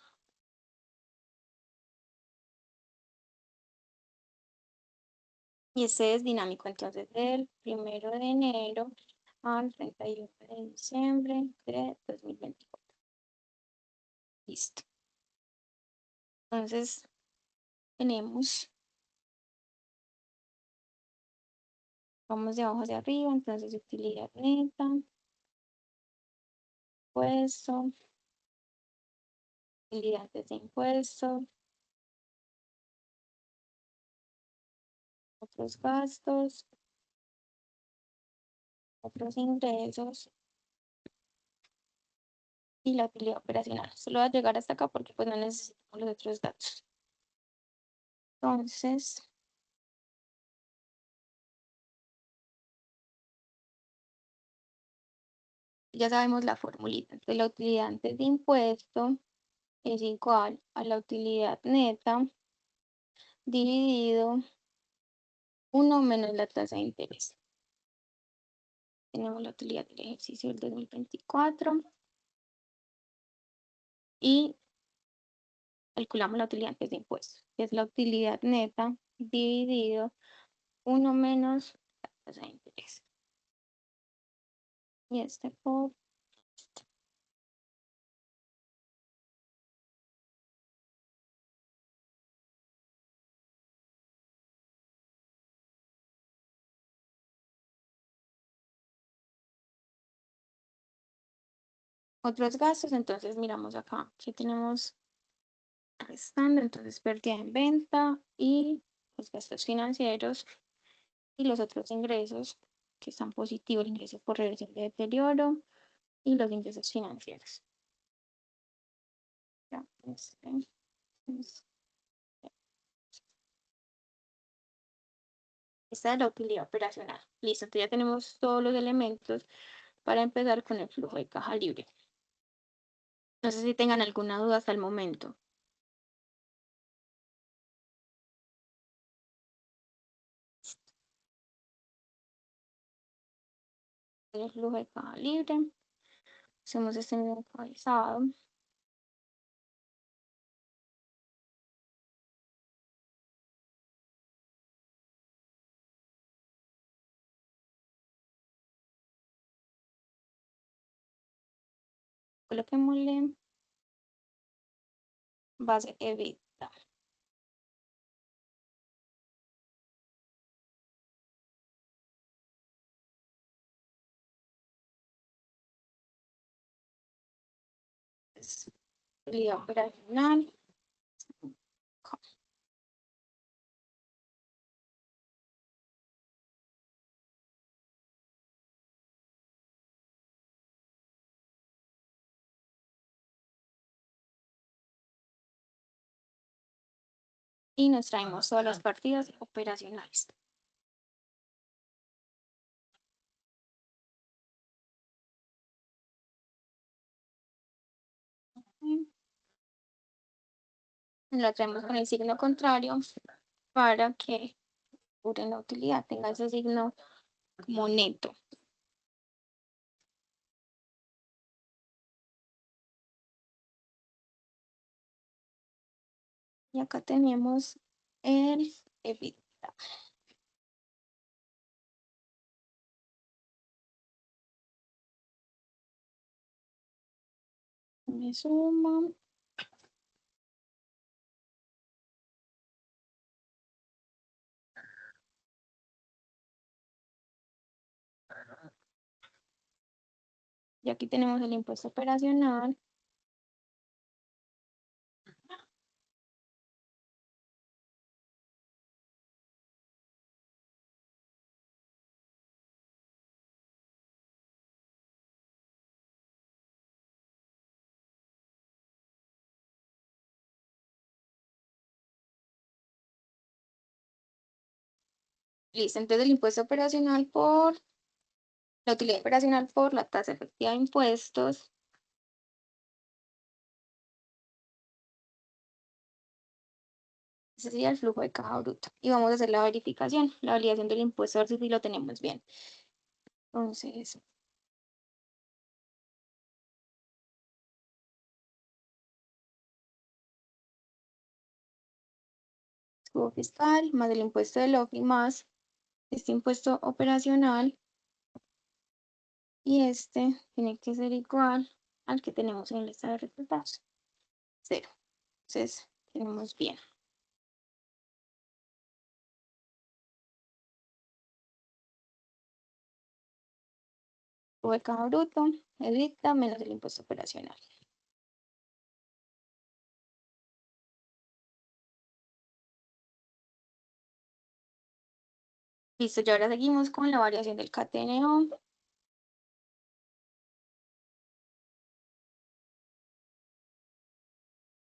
Y este es dinámico, entonces del 1 de enero al 31 de diciembre de 2024. Listo. Entonces, tenemos, vamos de abajo hacia arriba, entonces utilidad neta, impuesto, utilidades de impuesto, otros gastos, otros ingresos y la utilidad operacional. Solo va a llegar hasta acá porque pues no necesitamos los otros datos. Entonces, ya sabemos la formulita. Entonces, la utilidad antes de impuesto es igual a la utilidad neta dividido 1 menos la tasa de interés. Tenemos la utilidad del ejercicio del 2024 y calculamos la utilidad antes de impuestos, que es la utilidad neta dividido 1 menos la tasa de interés. Y este por otros gastos. Entonces miramos acá que tenemos restando, entonces pérdida en venta y los gastos financieros y los otros ingresos que están positivos, el ingreso por reversión de deterioro y los ingresos financieros. Ya, es- esta es la utilidad operacional. Listo, entonces ya tenemos todos los elementos para empezar con el flujo de caja libre. No sé si tengan alguna duda hasta el momento. El flujo de caja libre. Hacemos este mismo encabezado. Coloquémosle base EBITDA. Utilidad operacional. Y nos traemos todas las partidas operacionales. La traemos con el signo contrario para que en la utilidad tenga ese signo como neto. Y acá tenemos el EBITDA. Me suma. Y aquí tenemos el impuesto operacional. Listo, entonces el impuesto operacional por la utilidad operacional por la tasa efectiva de impuestos. Ese sería el flujo de caja bruto. Y vamos a hacer la verificación, la validación del impuesto, a ver si lo tenemos bien. Entonces, flujo fiscal más el impuesto del OFI más este impuesto operacional. Y este tiene que ser igual al que tenemos en el estado de resultados. 0. Entonces, tenemos bien. Flujo de caja bruto, EBITDA menos el impuesto operacional. Listo, y ahora seguimos con la variación del CATNO.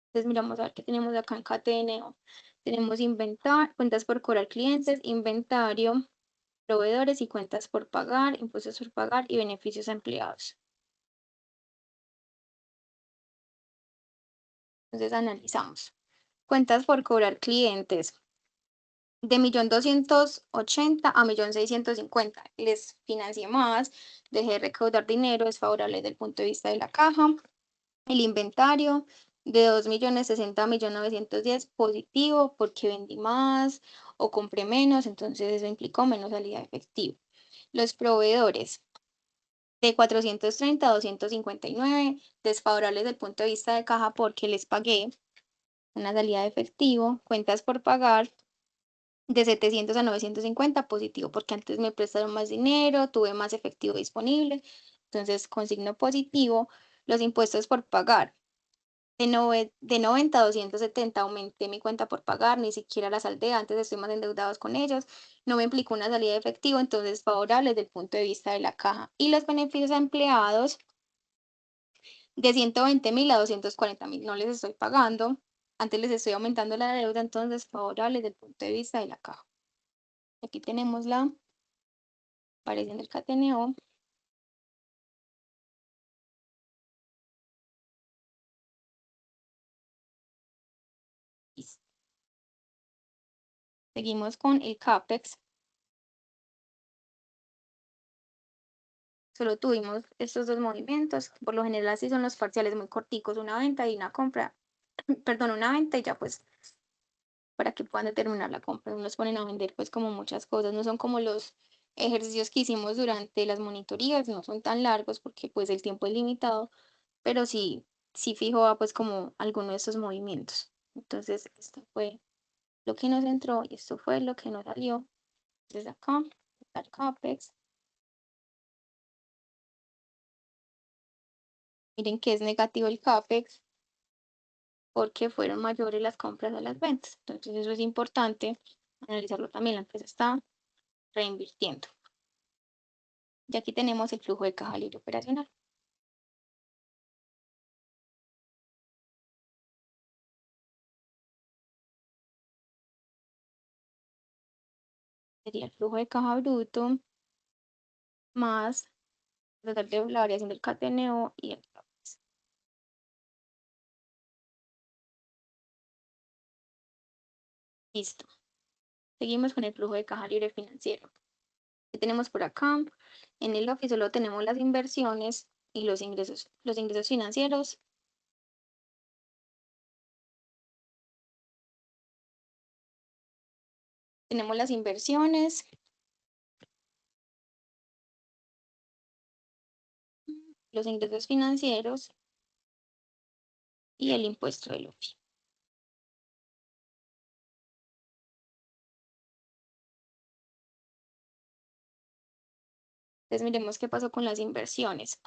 Entonces miramos a ver qué tenemos acá en CATNO. Tenemos cuentas por cobrar clientes, inventario, proveedores y cuentas por pagar, impuestos por pagar y beneficios a empleados. Entonces analizamos. Cuentas por cobrar clientes de 1.280.000 a 1.650.000. Les financié más, dejé de recaudar dinero, es favorable desde el punto de vista de la caja. El inventario de 2.060.000 a 1.910.000, positivo porque vendí más o compré menos, entonces eso implicó menos salida de efectivo. Los proveedores de 430 a 259, desfavorables desde el punto de vista de caja porque les pagué una salida de efectivo. Cuentas por pagar de 700 a 950, positivo porque antes me prestaron más dinero, tuve más efectivo disponible, entonces con signo positivo. Los impuestos por pagar de 90 a 270, aumenté mi cuenta por pagar, ni siquiera la saldé, antes estoy más endeudados con ellos, no me implicó una salida de efectivo, entonces favorable desde el punto de vista de la caja. Y los beneficios a empleados de 120.000 a 240.000, no les estoy pagando, antes les estoy aumentando la deuda, entonces favorable desde el punto de vista de la caja. Aquí tenemos la variación del CATNO. Seguimos con el CAPEX. Solo tuvimos estos dos movimientos. Por lo general así son los parciales muy corticos, una venta y una compra. Perdón, una venta y ya pues para que puedan determinar la compra. No nos ponen a vender pues como muchas cosas. No son como los ejercicios que hicimos durante las monitorías, no son tan largos porque pues el tiempo es limitado, pero sí fijo pues como alguno de estos movimientos. Entonces esto fue lo que nos entró y esto fue lo que nos salió. Desde acá, el CAPEX. Miren que es negativo el CAPEX porque fueron mayores las compras a las ventas. Entonces eso es importante analizarlo también. La empresa está reinvirtiendo. Y aquí tenemos el flujo de caja libre operacional. Sería el flujo de caja bruto más la variación del CATNO y el CAPEX. Listo. Seguimos con el flujo de caja libre financiero. ¿Qué tenemos por acá? En el OFI solo tenemos las inversiones y los ingresos financieros. Tenemos las inversiones, los ingresos financieros y el impuesto del OFI. Entonces miremos qué pasó con las inversiones.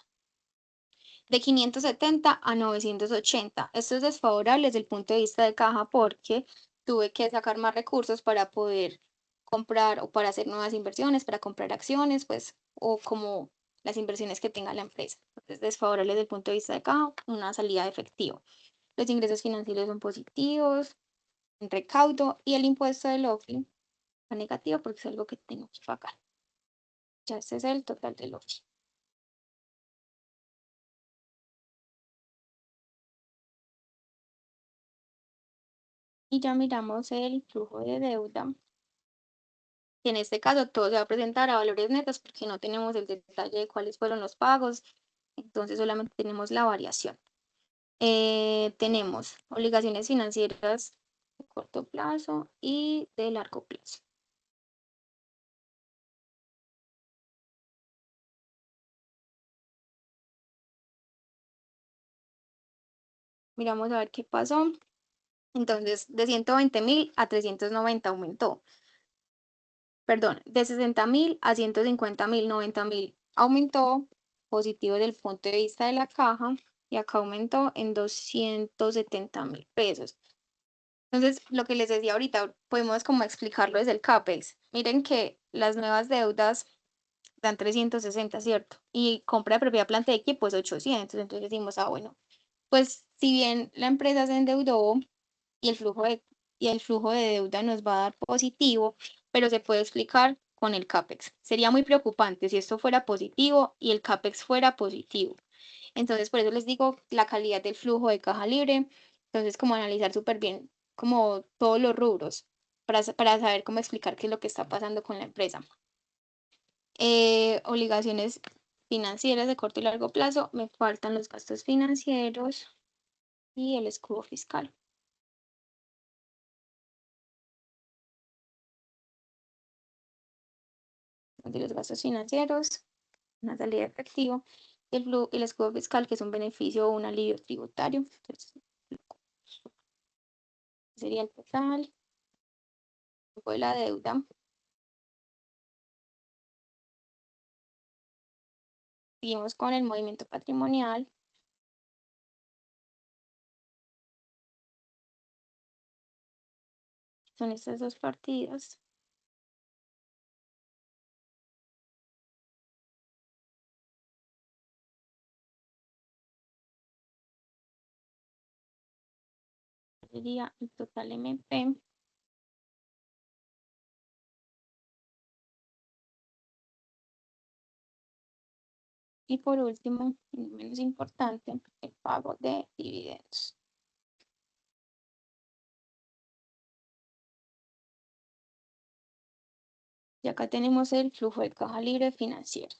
De 570 a 980. Esto es desfavorable desde el punto de vista de caja porque tuve que sacar más recursos para poder comprar o para hacer nuevas inversiones, para comprar acciones, pues, o como las inversiones que tenga la empresa. Entonces, desfavorable desde el punto de vista de caja, una salida de efectivo. Los ingresos financieros son positivos, un recaudo y el impuesto del OFI negativo porque es algo que tengo que pagar. Ya este es el total del OFI. Y ya miramos el flujo de deuda. Y en este caso todo se va a presentar a valores netos porque no tenemos el detalle de cuáles fueron los pagos. Entonces solamente tenemos la variación. Tenemos obligaciones financieras de corto plazo y de largo plazo. Miramos a ver qué pasó. Entonces, de 120.000 a 390 aumentó. Perdón, de 60.000 a 150.000, 90.000 aumentó, positivo desde el punto de vista de la caja, y acá aumentó en 270.000 pesos. Entonces, lo que les decía ahorita, podemos como explicarlo desde el CAPEX. Miren que las nuevas deudas dan 360, ¿cierto? Y compra de propiedad, planta de equipo es 800. Entonces decimos, bueno, pues si bien la empresa se endeudó y el flujo de deuda nos va a dar positivo, pero se puede explicar con el CAPEX. Sería muy preocupante si esto fuera positivo y el CAPEX fuera positivo. Entonces, por eso les digo la calidad del flujo de caja libre. Entonces, como analizar súper bien como todos los rubros para saber cómo explicar qué es lo que está pasando con la empresa. Obligaciones financieras de corto y largo plazo. Me faltan los gastos financieros y el escudo fiscal. De los gastos financieros, una salida de efectivo, el escudo fiscal, que es un beneficio o un alivio tributario. Entonces, sería el total de la deuda. Seguimos con el movimiento patrimonial. Son estas dos partidas. Sería el total MP. Y por último, y no menos importante, el pago de dividendos. Y acá tenemos el flujo de caja libre financiero,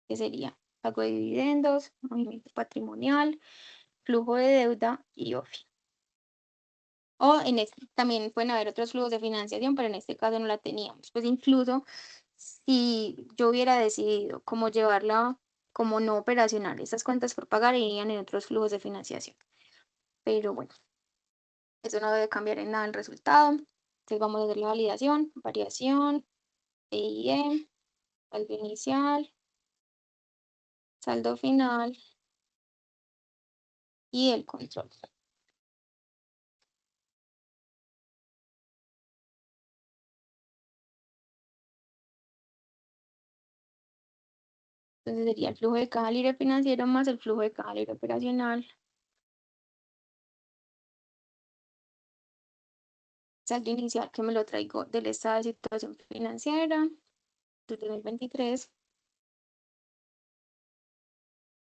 que sería pago de dividendos, movimiento patrimonial, flujo de deuda y OFI. O en este también pueden haber otros flujos de financiación, pero en este caso no la teníamos. Pues incluso si yo hubiera decidido cómo llevarla como no operacional, estas cuentas por pagar irían en otros flujos de financiación. Pero bueno, eso no debe cambiar en nada el resultado. Entonces vamos a hacer la validación, variación, EIE, saldo inicial, saldo final y el control. Entonces sería el flujo de caja libre financiero más el flujo de caja libre operacional. Saldo inicial que me lo traigo del estado de situación financiera de 2023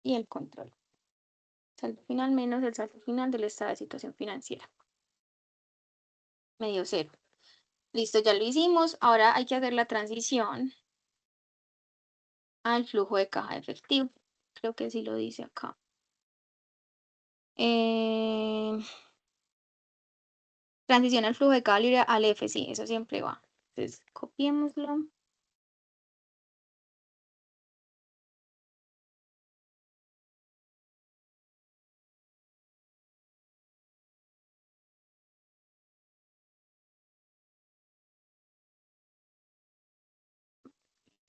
y el control. Saldo final menos el saldo final del estado de situación financiera. Me dio 0. Listo, ya lo hicimos. Ahora hay que hacer la transición al flujo de caja efectivo. Creo que sí lo dice acá. Transición al flujo de caja libre al F, sí, eso siempre va. Entonces, copiémoslo.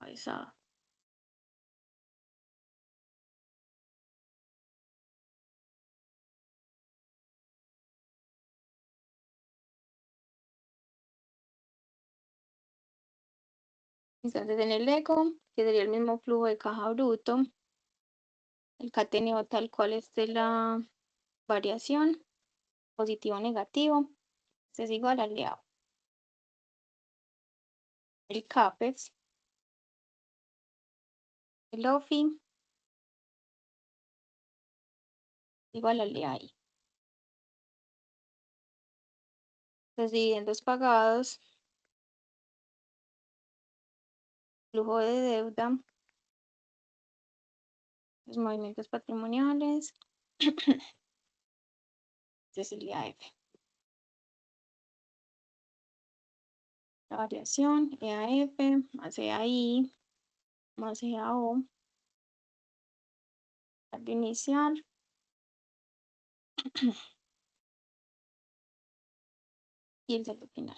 Esa. Entonces, en el eco, que sería el mismo flujo de caja bruto, el cateneo tal cual es de la variación, positivo o negativo, es igual al de A. el CAPEX, el OFI, igual al de ahí. Los dividendos pagados, flujo de deuda, los movimientos patrimoniales, este es el IAF. La variación, EAF, más EAI, más EAO, saldo inicial, y el saldo final.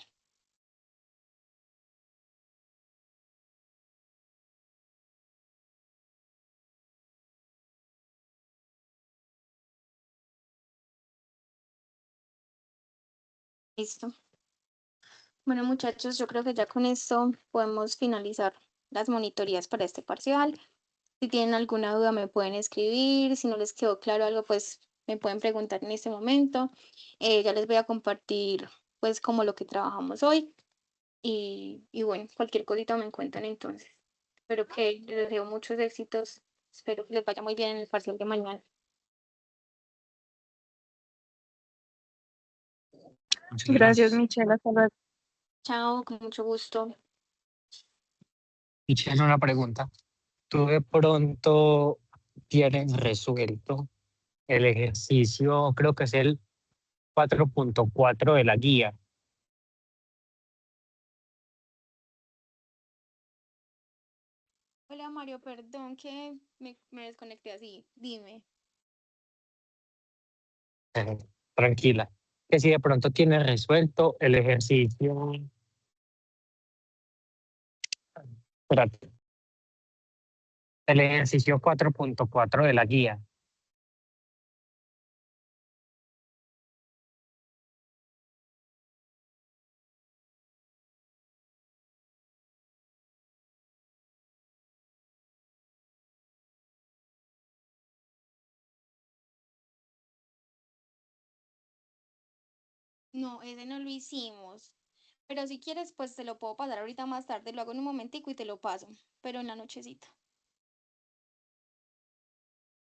Listo. Bueno, muchachos, yo creo que ya con esto podemos finalizar las monitorías para este parcial. Si tienen alguna duda me pueden escribir, si no les quedó claro algo, pues me pueden preguntar en este momento. Ya les voy a compartir pues como lo que trabajamos hoy y bueno, cualquier cosita me cuentan entonces. Espero que les deseo muchos éxitos, espero que les vaya muy bien en el parcial de mañana. Muchas Gracias, gracias. Michelle. Hasta luego. Chao, con mucho gusto. Michelle, una pregunta. ¿Tú de pronto tienes resuelto el ejercicio, creo que es el 4.4 de la guía? Hola Mario, perdón que me desconecté así, dime. Eh, Tranquila. Que si de pronto tienes resuelto el ejercicio, espérate, el ejercicio 4.4 de la guía. No, ese no lo hicimos. Pero si quieres, pues te lo puedo pasar ahorita más tarde, lo hago en un momentico y te lo paso, pero en la nochecita.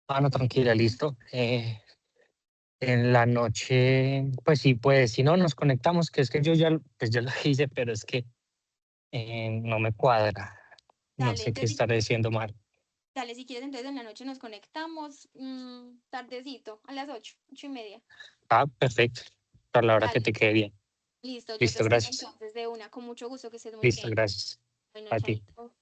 Ah, no, tranquila, listo. En la noche, pues sí, pues si no, nos conectamos, que es que yo ya, pues yo lo hice, pero es que no me cuadra. No Dale, sé qué entonces si estaré quieres, diciendo mal. dale, si quieres, entonces en la noche nos conectamos, tardecito, a las 8:30. Ah, perfecto. A la hora que Dale, te quede bien. listo, yo te Listo, escribo gracias. entonces de una, con mucho gusto, que estés muy Listo, bien. gracias. Bueno, A ti. chaito.